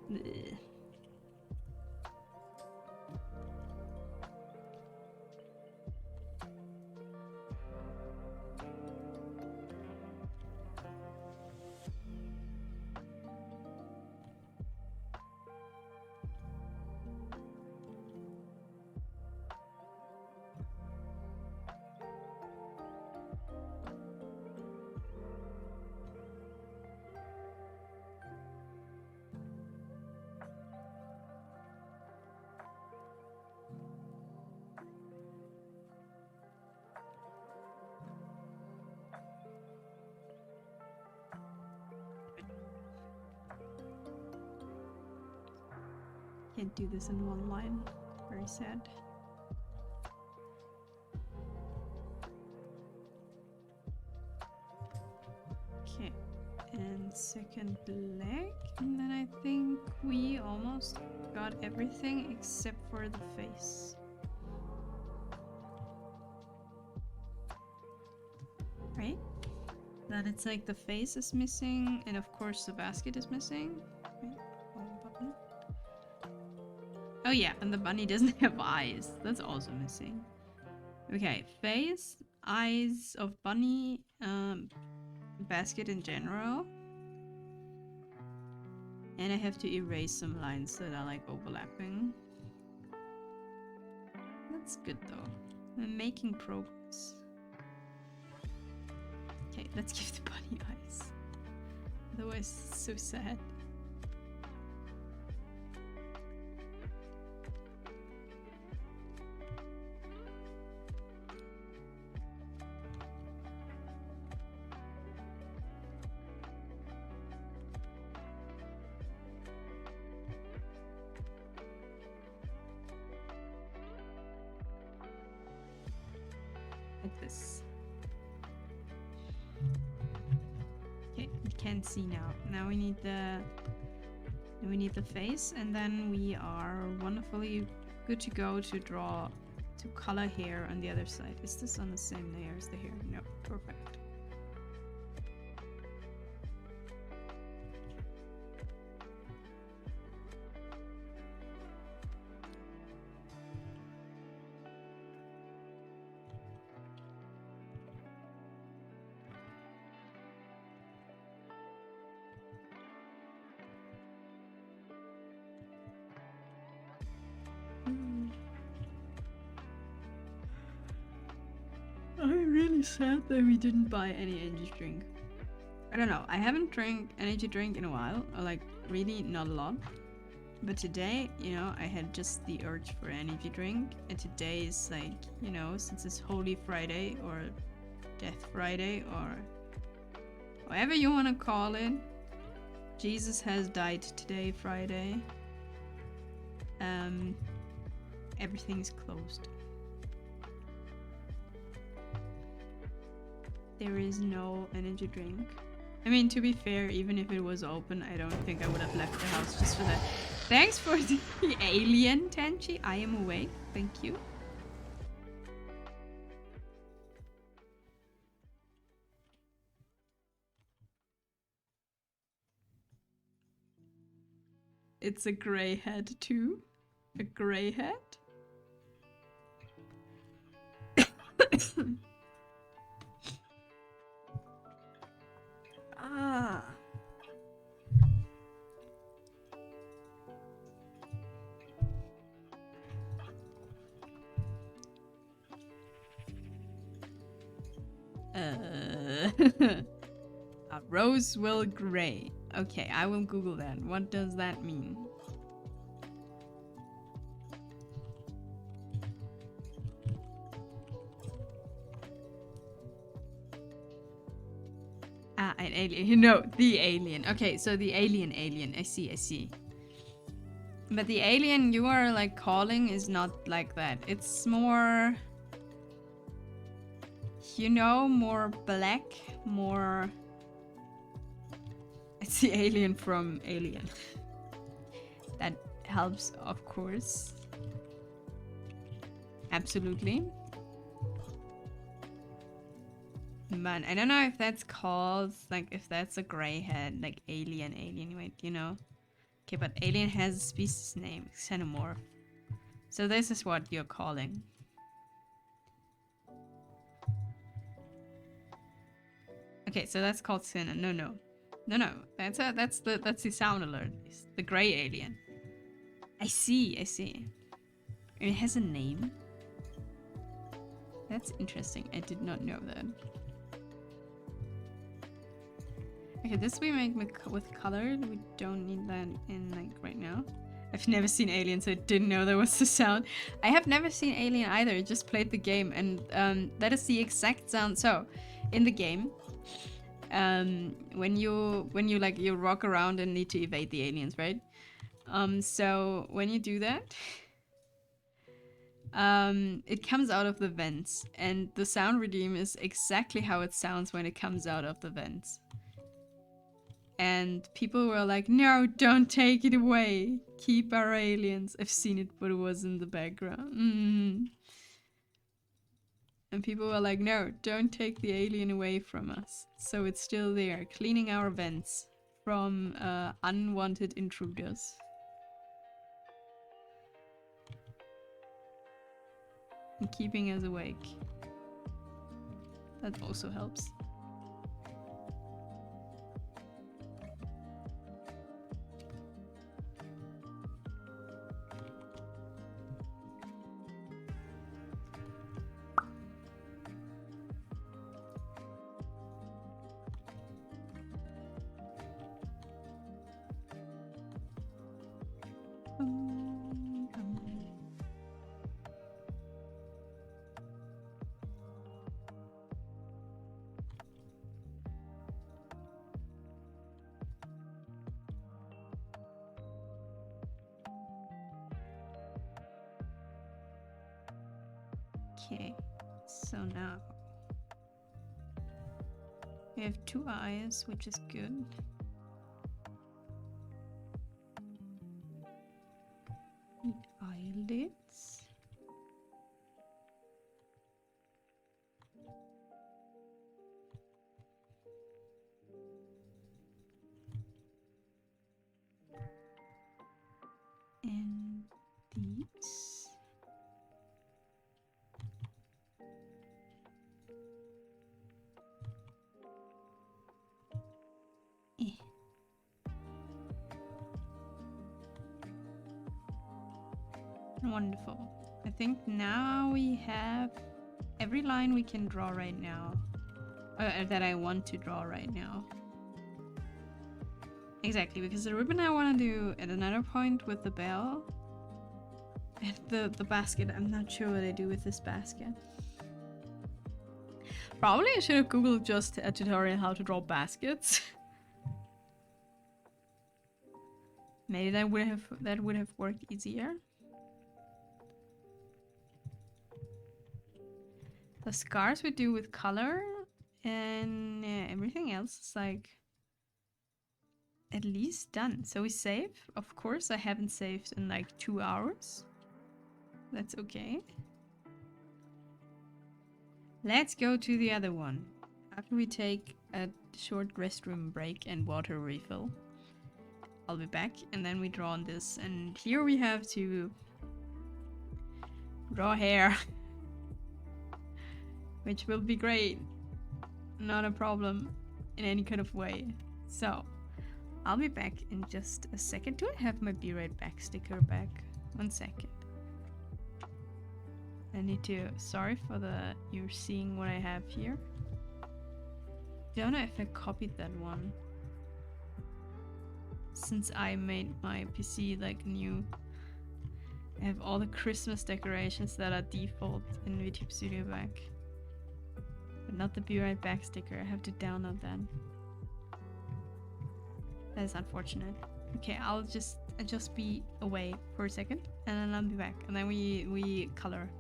Bleh. Can't do this in one line. Very sad. Okay, and second leg, and then I think we almost got everything except for the face. Right? That it's like the face is missing, and of course the basket is missing. Right? Button. Oh yeah, and the bunny doesn't have eyes. That's also missing. Okay, face, eyes of bunny, basket in general. And I have to erase some lines that are like overlapping. That's good though. I'm making progress. Okay, let's give the bunny eyes. Otherwise, it's so sad. Like this. Okay, we can see now. Now we need the face, and then we are wonderfully good to go to draw, to color hair on the other side. Is this on the same layer as the hair? No, perfect. I'm really sad that we didn't buy any energy drink. I don't know, I haven't drank energy drink in a while, or like really not a lot. But today, you know, I had just the urge for energy drink, and today is like, you know, since it's Holy Friday or Death Friday or whatever you want to call it, Jesus has died today, Friday. Everything's closed. There is no energy drink. I mean, to be fair, even if it was open, I don't think I would have left the house just for that. Thanks for the alien, Tenchi. I am awake. Thank you. It's a grey head too. A grey head? Ah. A Rosewell Grey. Okay, I will Google that. What does that mean? Ah, an alien. No, the alien. Okay, so the alien. I see. But the alien you are like calling is not like that. It's more, you know, more black, more... It's the alien from Alien. That helps, of course. Absolutely. But I don't know if that's called, like, if that's a grey head, like alien, wait, you know? Okay, but alien has a species name, xenomorph. So this is what you're calling. Okay, so that's called xeno. No. That's the sound alert. It's the grey alien. I see. It has a name. That's interesting. I did not know that. Okay, this we make with color. We don't need that in like right now. I've never seen Alien, so I didn't know there was the sound. I have never seen Alien either. Just played the game, and that is the exact sound. So, in the game, when you like you walk around and need to evade the aliens, right? So when you do that, it comes out of the vents, and the sound redeem is exactly how it sounds when it comes out of the vents. And people were like, no, don't take it away. Keep our aliens. I've seen it, but it was in the background. And people were like, no, don't take the alien away from us. So it's still there, cleaning our vents from unwanted intruders. And keeping us awake. That also helps. Okay, so now we have 2 eyes, which is good. Need eyelids. And these. Wonderful. I think now we have every line we can draw right now. That I want to draw right now. Exactly, because the ribbon I want to do at another point with the bell. And the basket, I'm not sure what I do with this basket. Probably I should have googled just a tutorial how to draw baskets. Maybe that would have worked easier. The scars we do with color, and everything else is like at least done. So we save. Of course, I haven't saved in like 2 hours. That's okay. Let's go to the other one. After we take a short restroom break and water refill, I'll be back, and then we draw on this. And here we have to draw hair. Which will be great. Not a problem in any kind of way. So, I'll be back in just a second. Do I have my Be Right Back sticker back? 1 second. I need to... Sorry for the... You're seeing what I have here. Don't know if I copied that one. Since I made my PC like new. I have all the Christmas decorations that are default in VTube Studio back. But not the Be Right Back sticker. I have to download that. That is unfortunate. Okay, I'll just be away for a second, and then I'll be back, and then we color.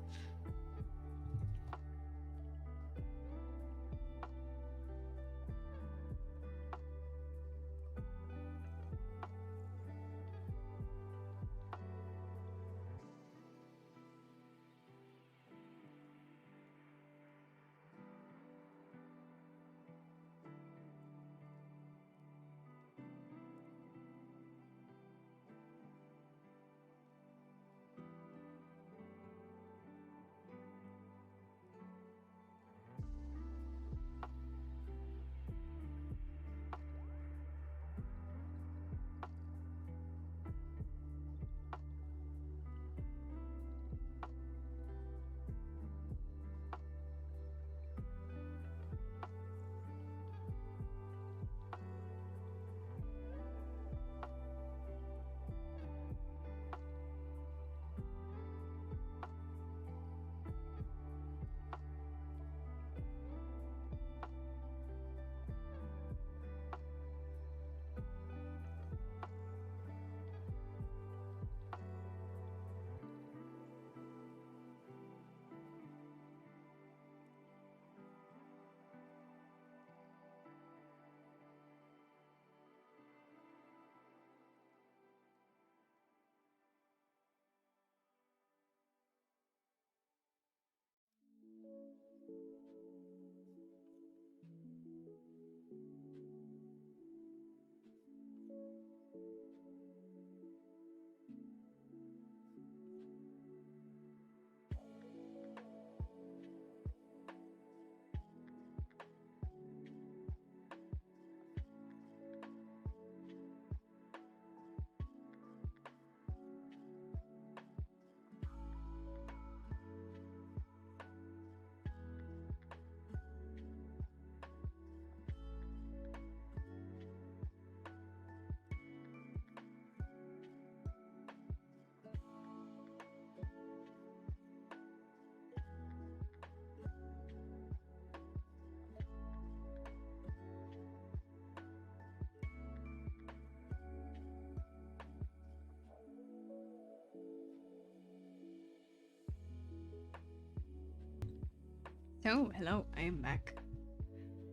Oh, hello, I'm back.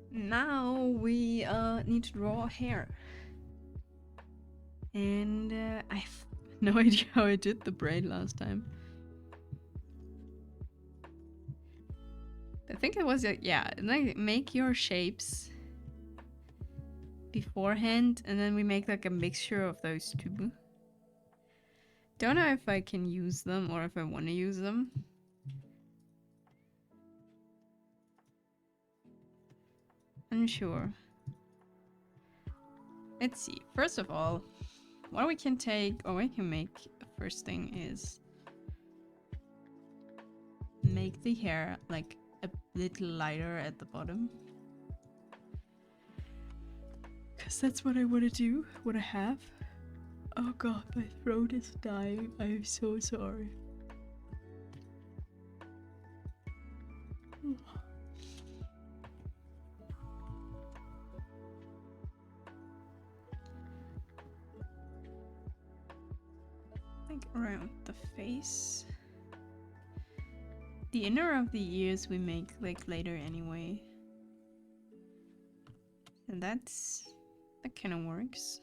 Now we need to draw hair. And I have no idea how I did the braid last time. I think it was, yeah, like make your shapes beforehand and then we make like a mixture of those two. Don't know if I can use them or if I want to use them. Unsure. Let's see. First of all, what we can take, or we can make, the first thing is make the hair like a little lighter at the bottom. Because that's what I want to do, what I have. Oh god, my throat is dying. I'm so sorry. Like around the face. The inner of the ears we make like later anyway. And that kind of works.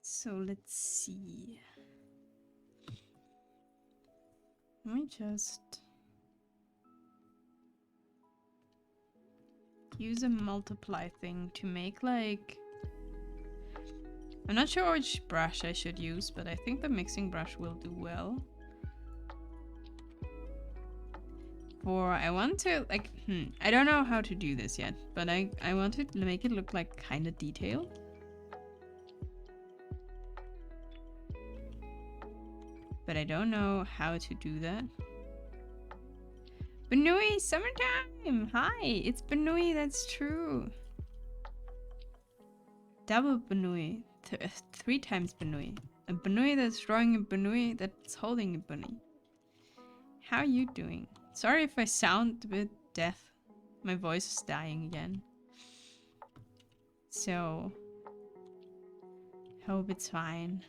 So let's see. Let me just use a multiply thing to make like... I'm not sure which brush I should use, but I think the mixing brush will do well. For I want to like, I don't know how to do this yet, but I want to make it look like kind of detailed. But I don't know how to do that. Benui, summertime! Hi, it's Benui, that's true. Double Benui. 3 times Benui. A Benui that's drawing a Benui that's holding a Benui. How are you doing? Sorry if I sound a bit deaf. My voice is dying again. So, hope it's fine.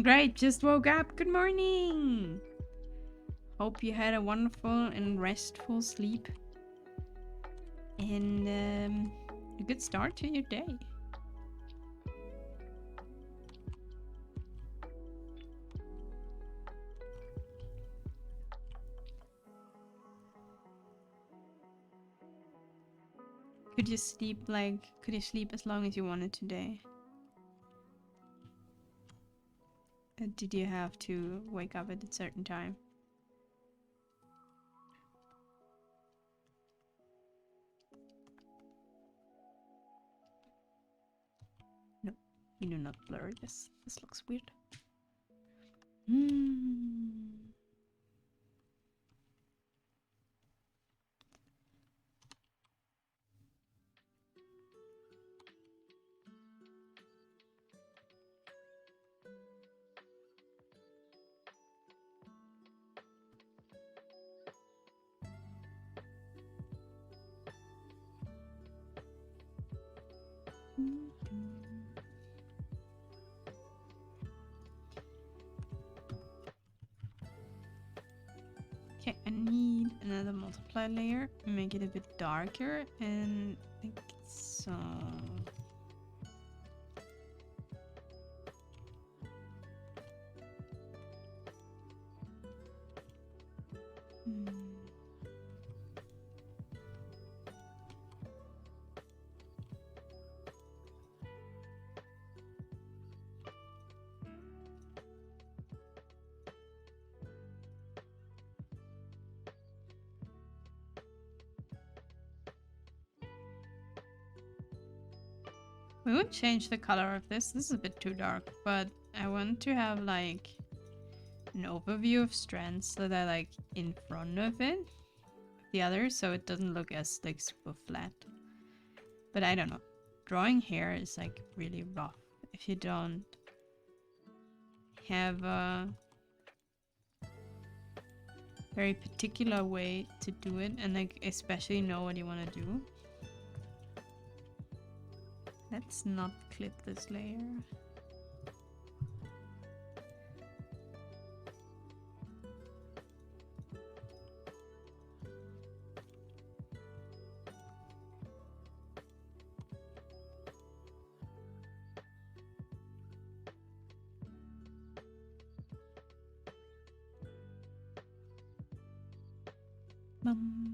Great, just woke up. Good morning. Hope you had a wonderful and restful sleep. And a good start to your day. Could you sleep as long as you wanted today? Did you have to wake up at a certain time? No, you do not blur this. This looks weird. Okay, I need another multiply layer, make it a bit darker, and like so. We would change the color of this. This is a bit too dark, but I want to have like an overview of strands so they're like in front of it, the others, so it doesn't look as like super flat. But I don't know. Drawing hair is like really rough if you don't have a very particular way to do it and like especially know what you want to do. Let's not clip this layer. Dum.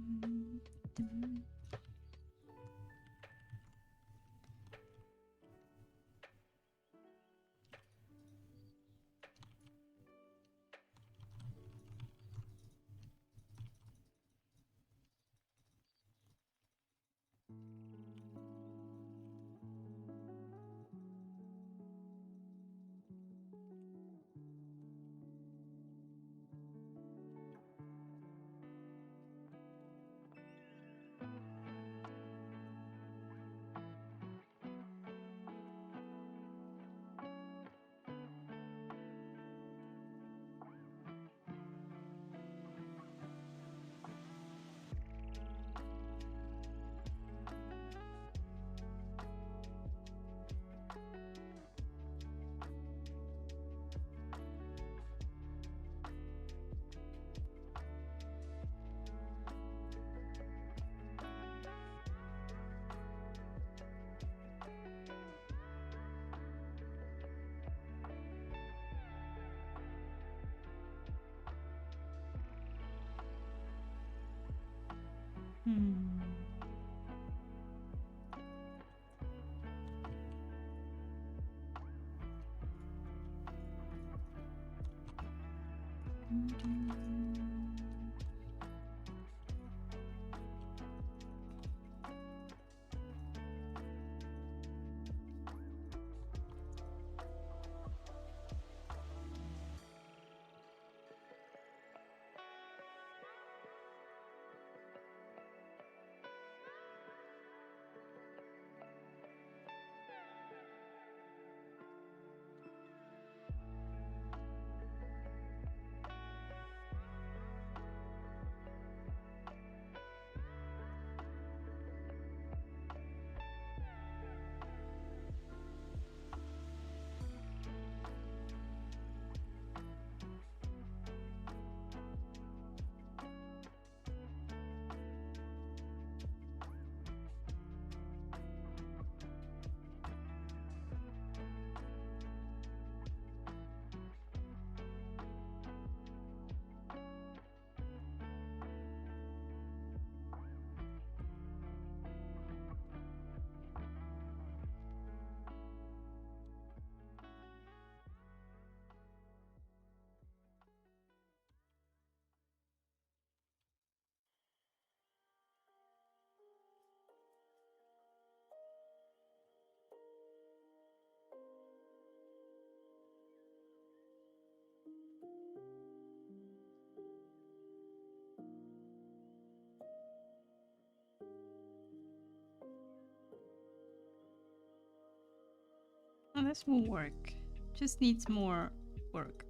Oh, this will work. Just needs more work.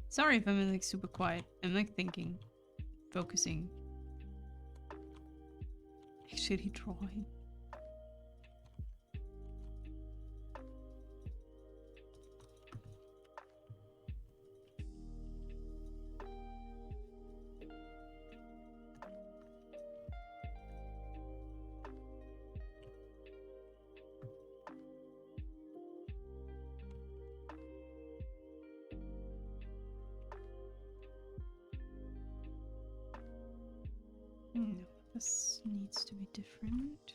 Sorry if I'm like super quiet. I'm like thinking, focusing. Actually drawing. No, this needs to be different.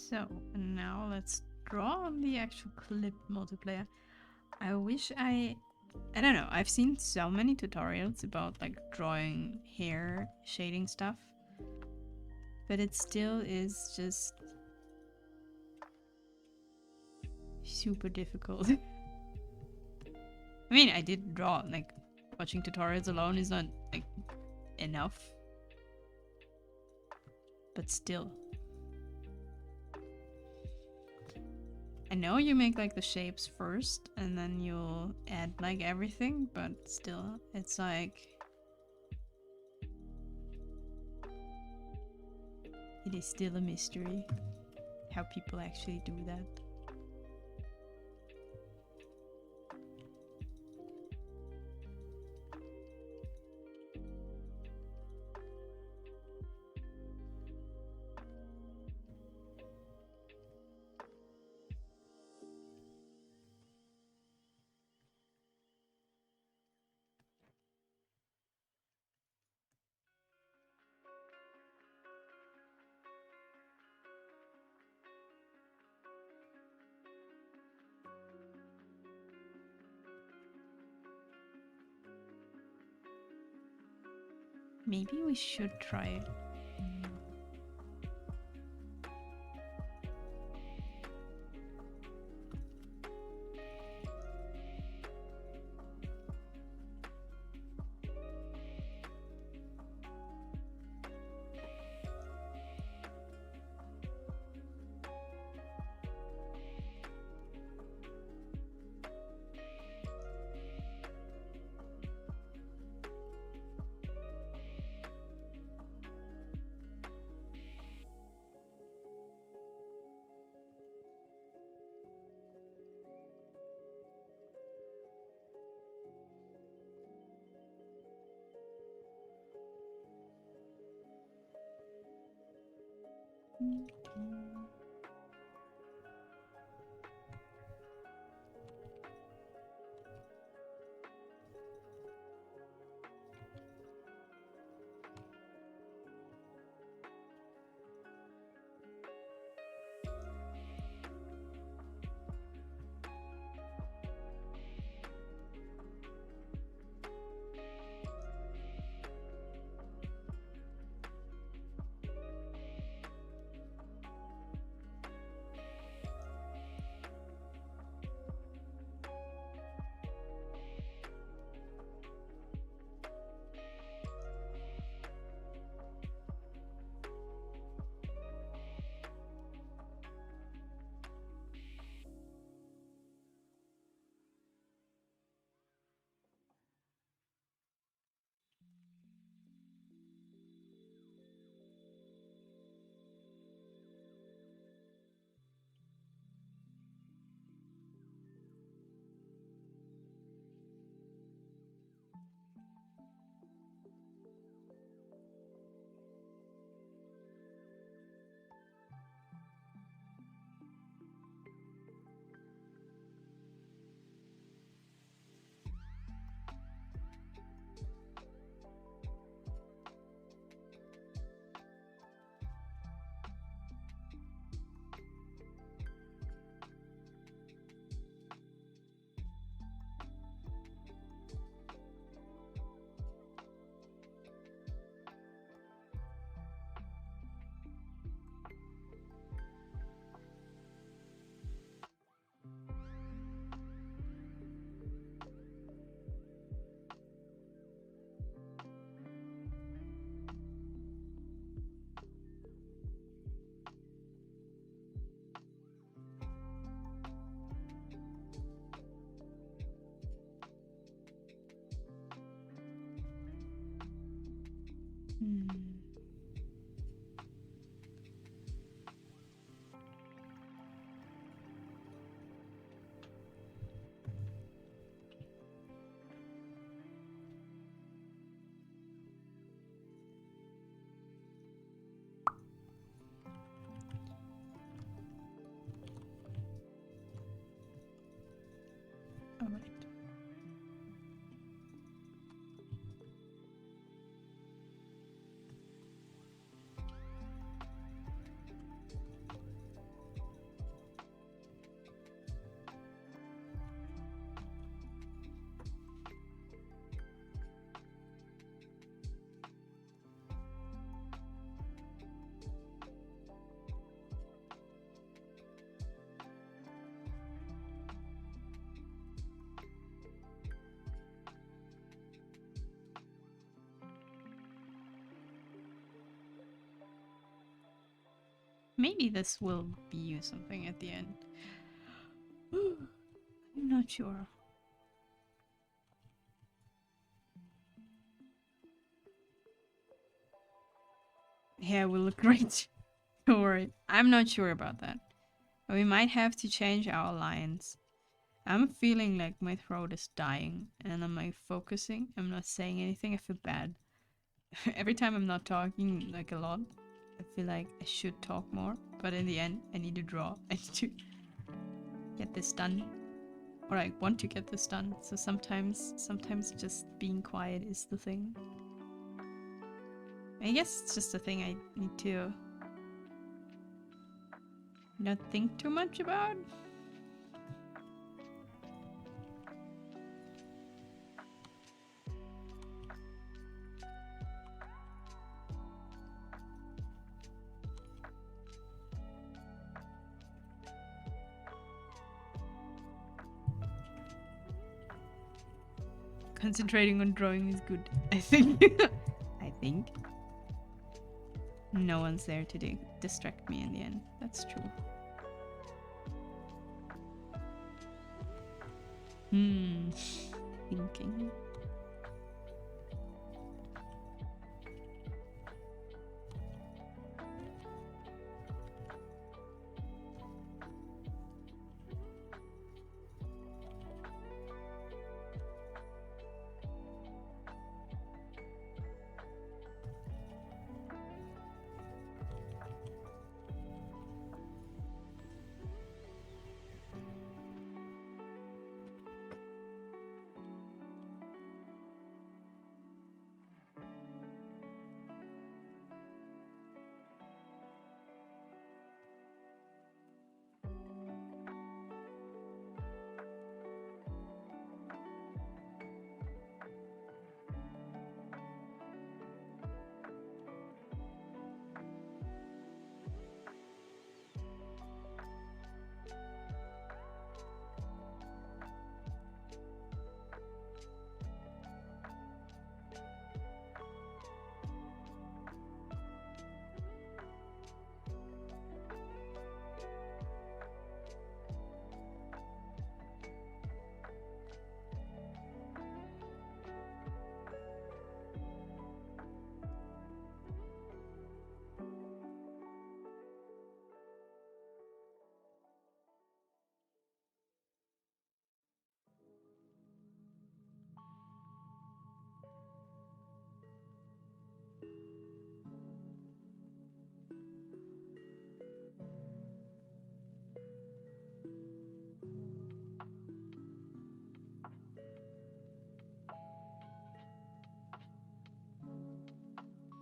So, and now let's draw on the actual clip multiplayer. I wish I don't know, I've seen so many tutorials about like drawing hair shading stuff, but it still is just super difficult. I mean, I did draw, like watching tutorials alone is not like enough, but still. I know you make like the shapes first and then you'll add like everything, but still, it's like it is still a mystery how people actually do that. Maybe we should try it. All right. Maybe this will be something at the end. I'm not sure. Yeah, it will look great. Don't worry. I'm not sure about that. We might have to change our lines. I'm feeling like my throat is dying and I'm like focusing. I'm not saying anything. I feel bad. Every time I'm not talking like a lot, I feel like I should talk more. But in the end, I need to draw. I need to get this done. Or I want to get this done. So sometimes just being quiet is the thing. I guess it's just a thing I need to not think too much about. Concentrating on drawing is good, I think. I think. No one's there to distract me in the end. That's true. Thinking.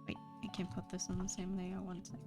Wait, I can't put this on the same layer. One sec.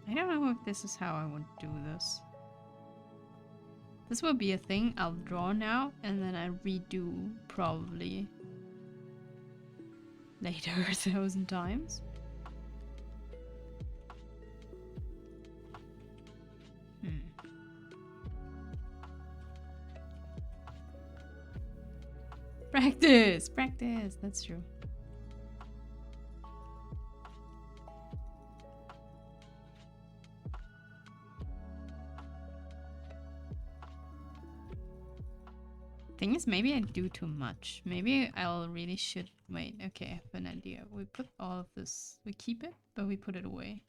I don't know if this is how I would do this. This will be a thing I'll draw now and then I redo probably later 1,000 times. Practice! Practice! That's true. Thing is, maybe I do too much. Maybe I'll really should wait. Okay, I have an idea. We put all of this. We keep it, but we put it away.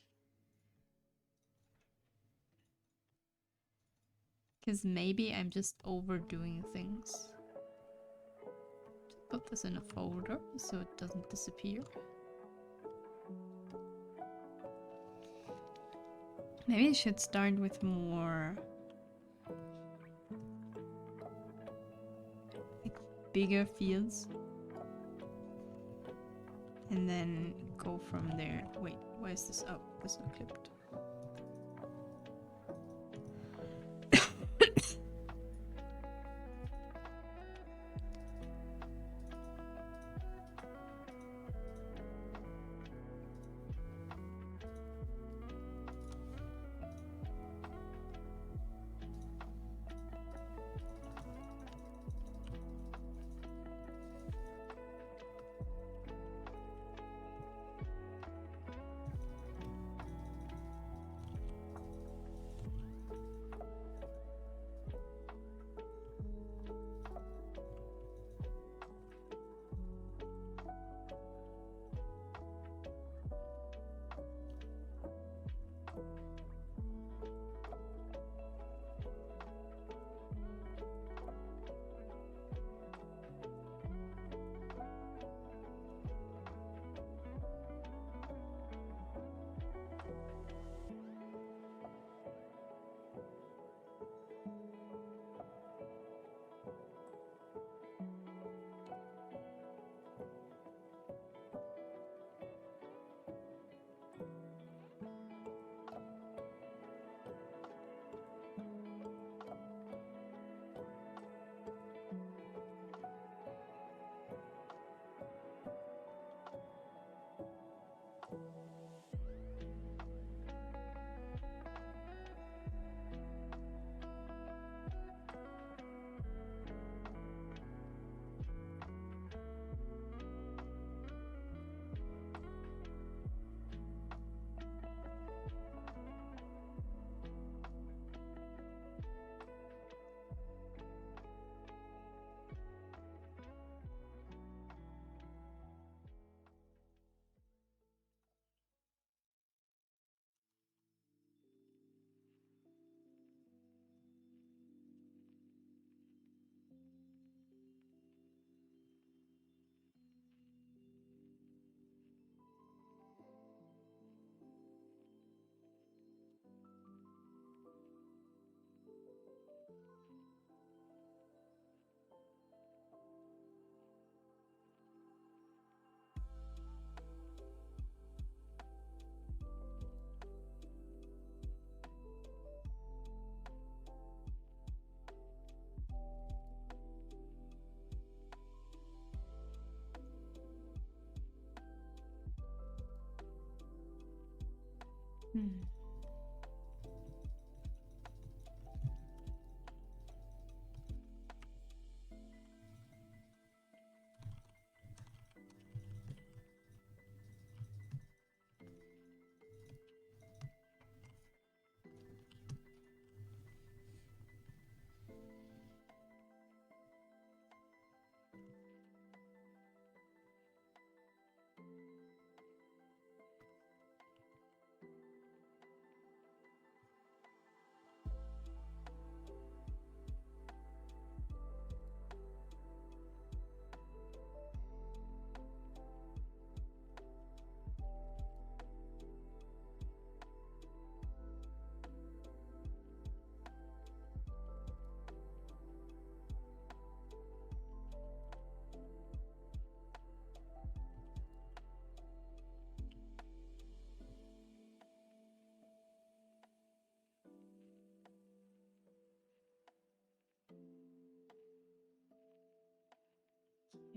Because maybe I'm just overdoing things. Just put this in a folder so it doesn't disappear. Maybe I should start with more like bigger fields. And then go from there. Wait, why is this up? This is not clipped.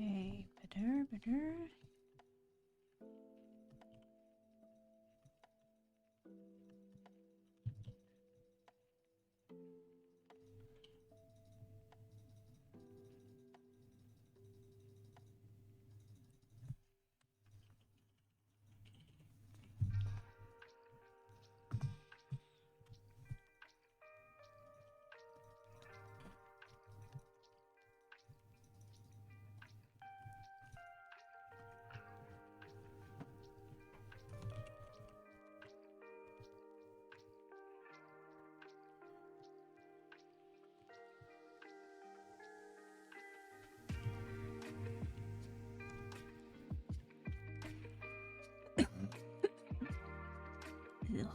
Okay, better. Ugh.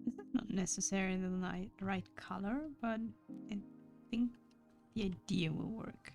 This is not necessarily the right color, but I think the idea will work.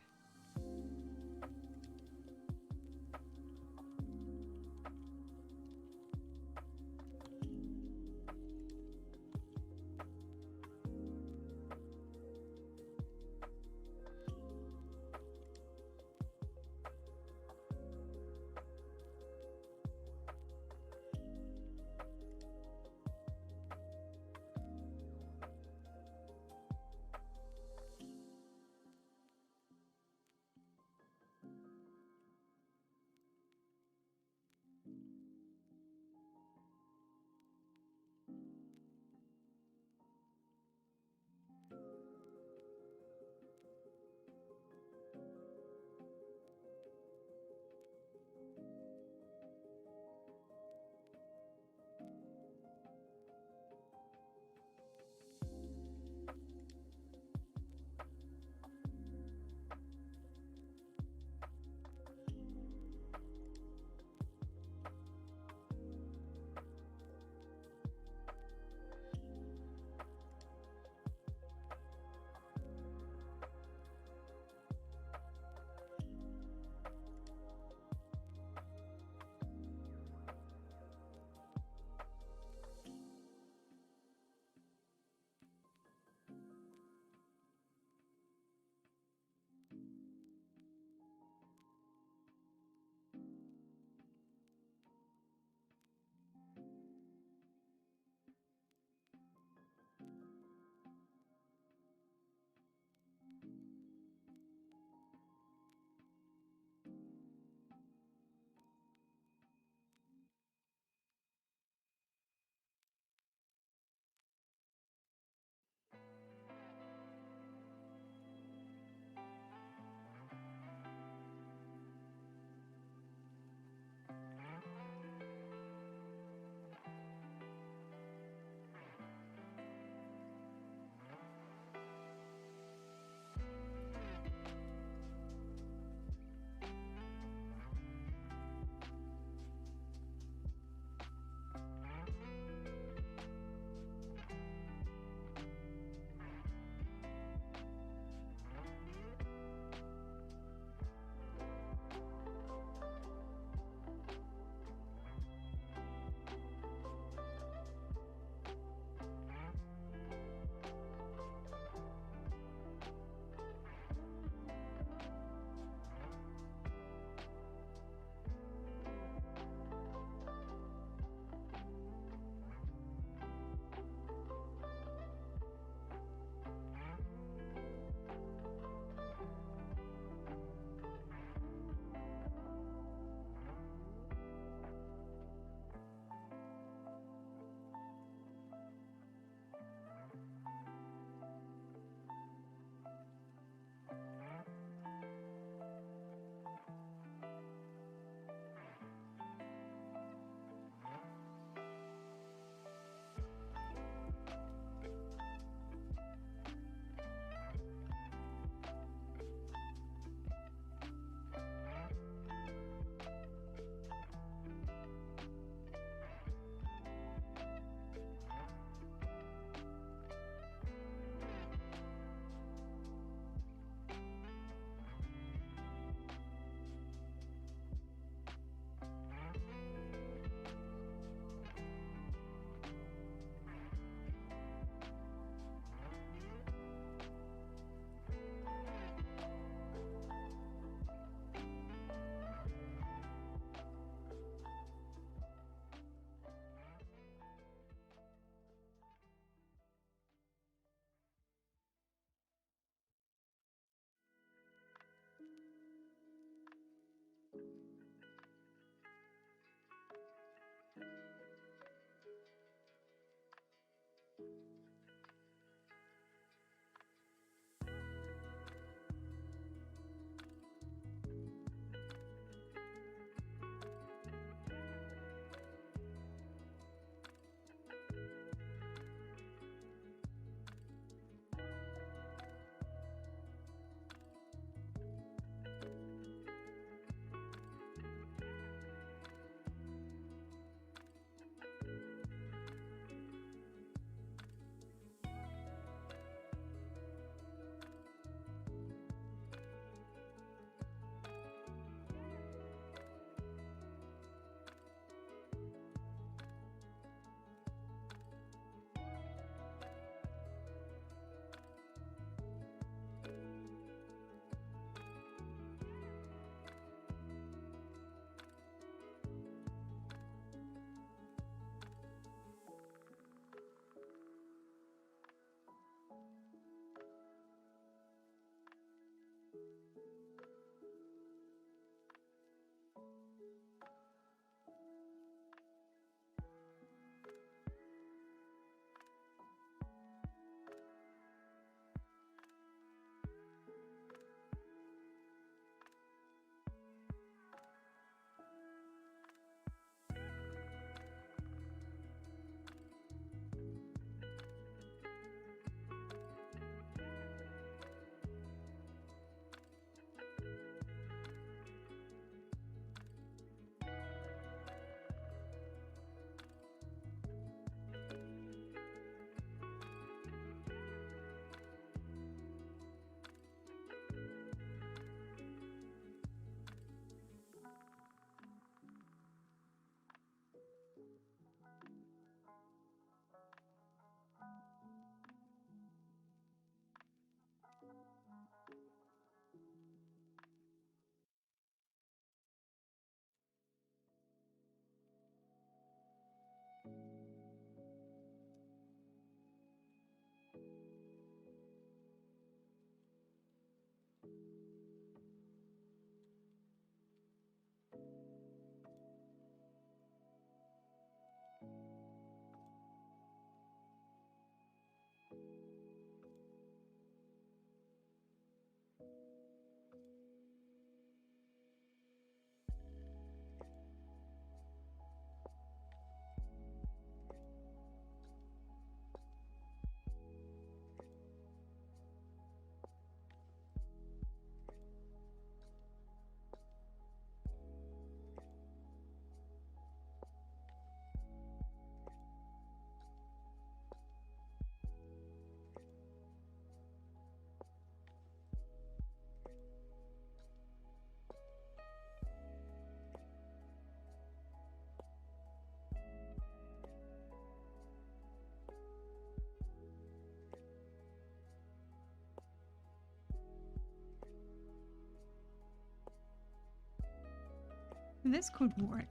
This could work.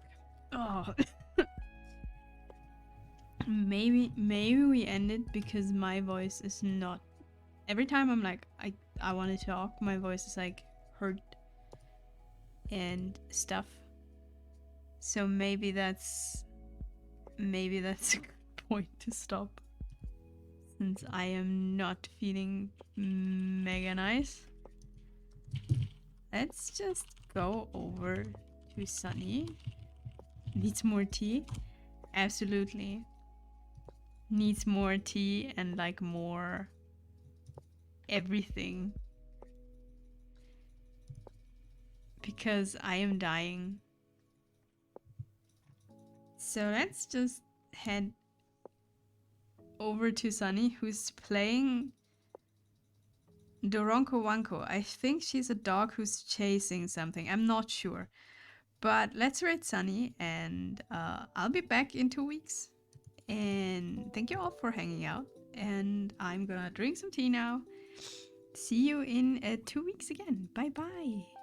Oh. maybe we end it because my voice is not. Every time I'm like I want to talk, my voice is like hurt and stuff. So maybe that's a good point to stop, since I am not feeling mega nice. Let's just go over to Sunny. Needs more tea? Absolutely. Needs more tea and like more everything. Because I am dying. So let's just head over to Sunny, who's playing Doronko Wanko. I think she's a dog who's chasing something. I'm not sure. But let's rate Sunny, and I'll be back in 2 weeks. And thank you all for hanging out. And I'm gonna drink some tea now. See you in 2 weeks again. Bye bye.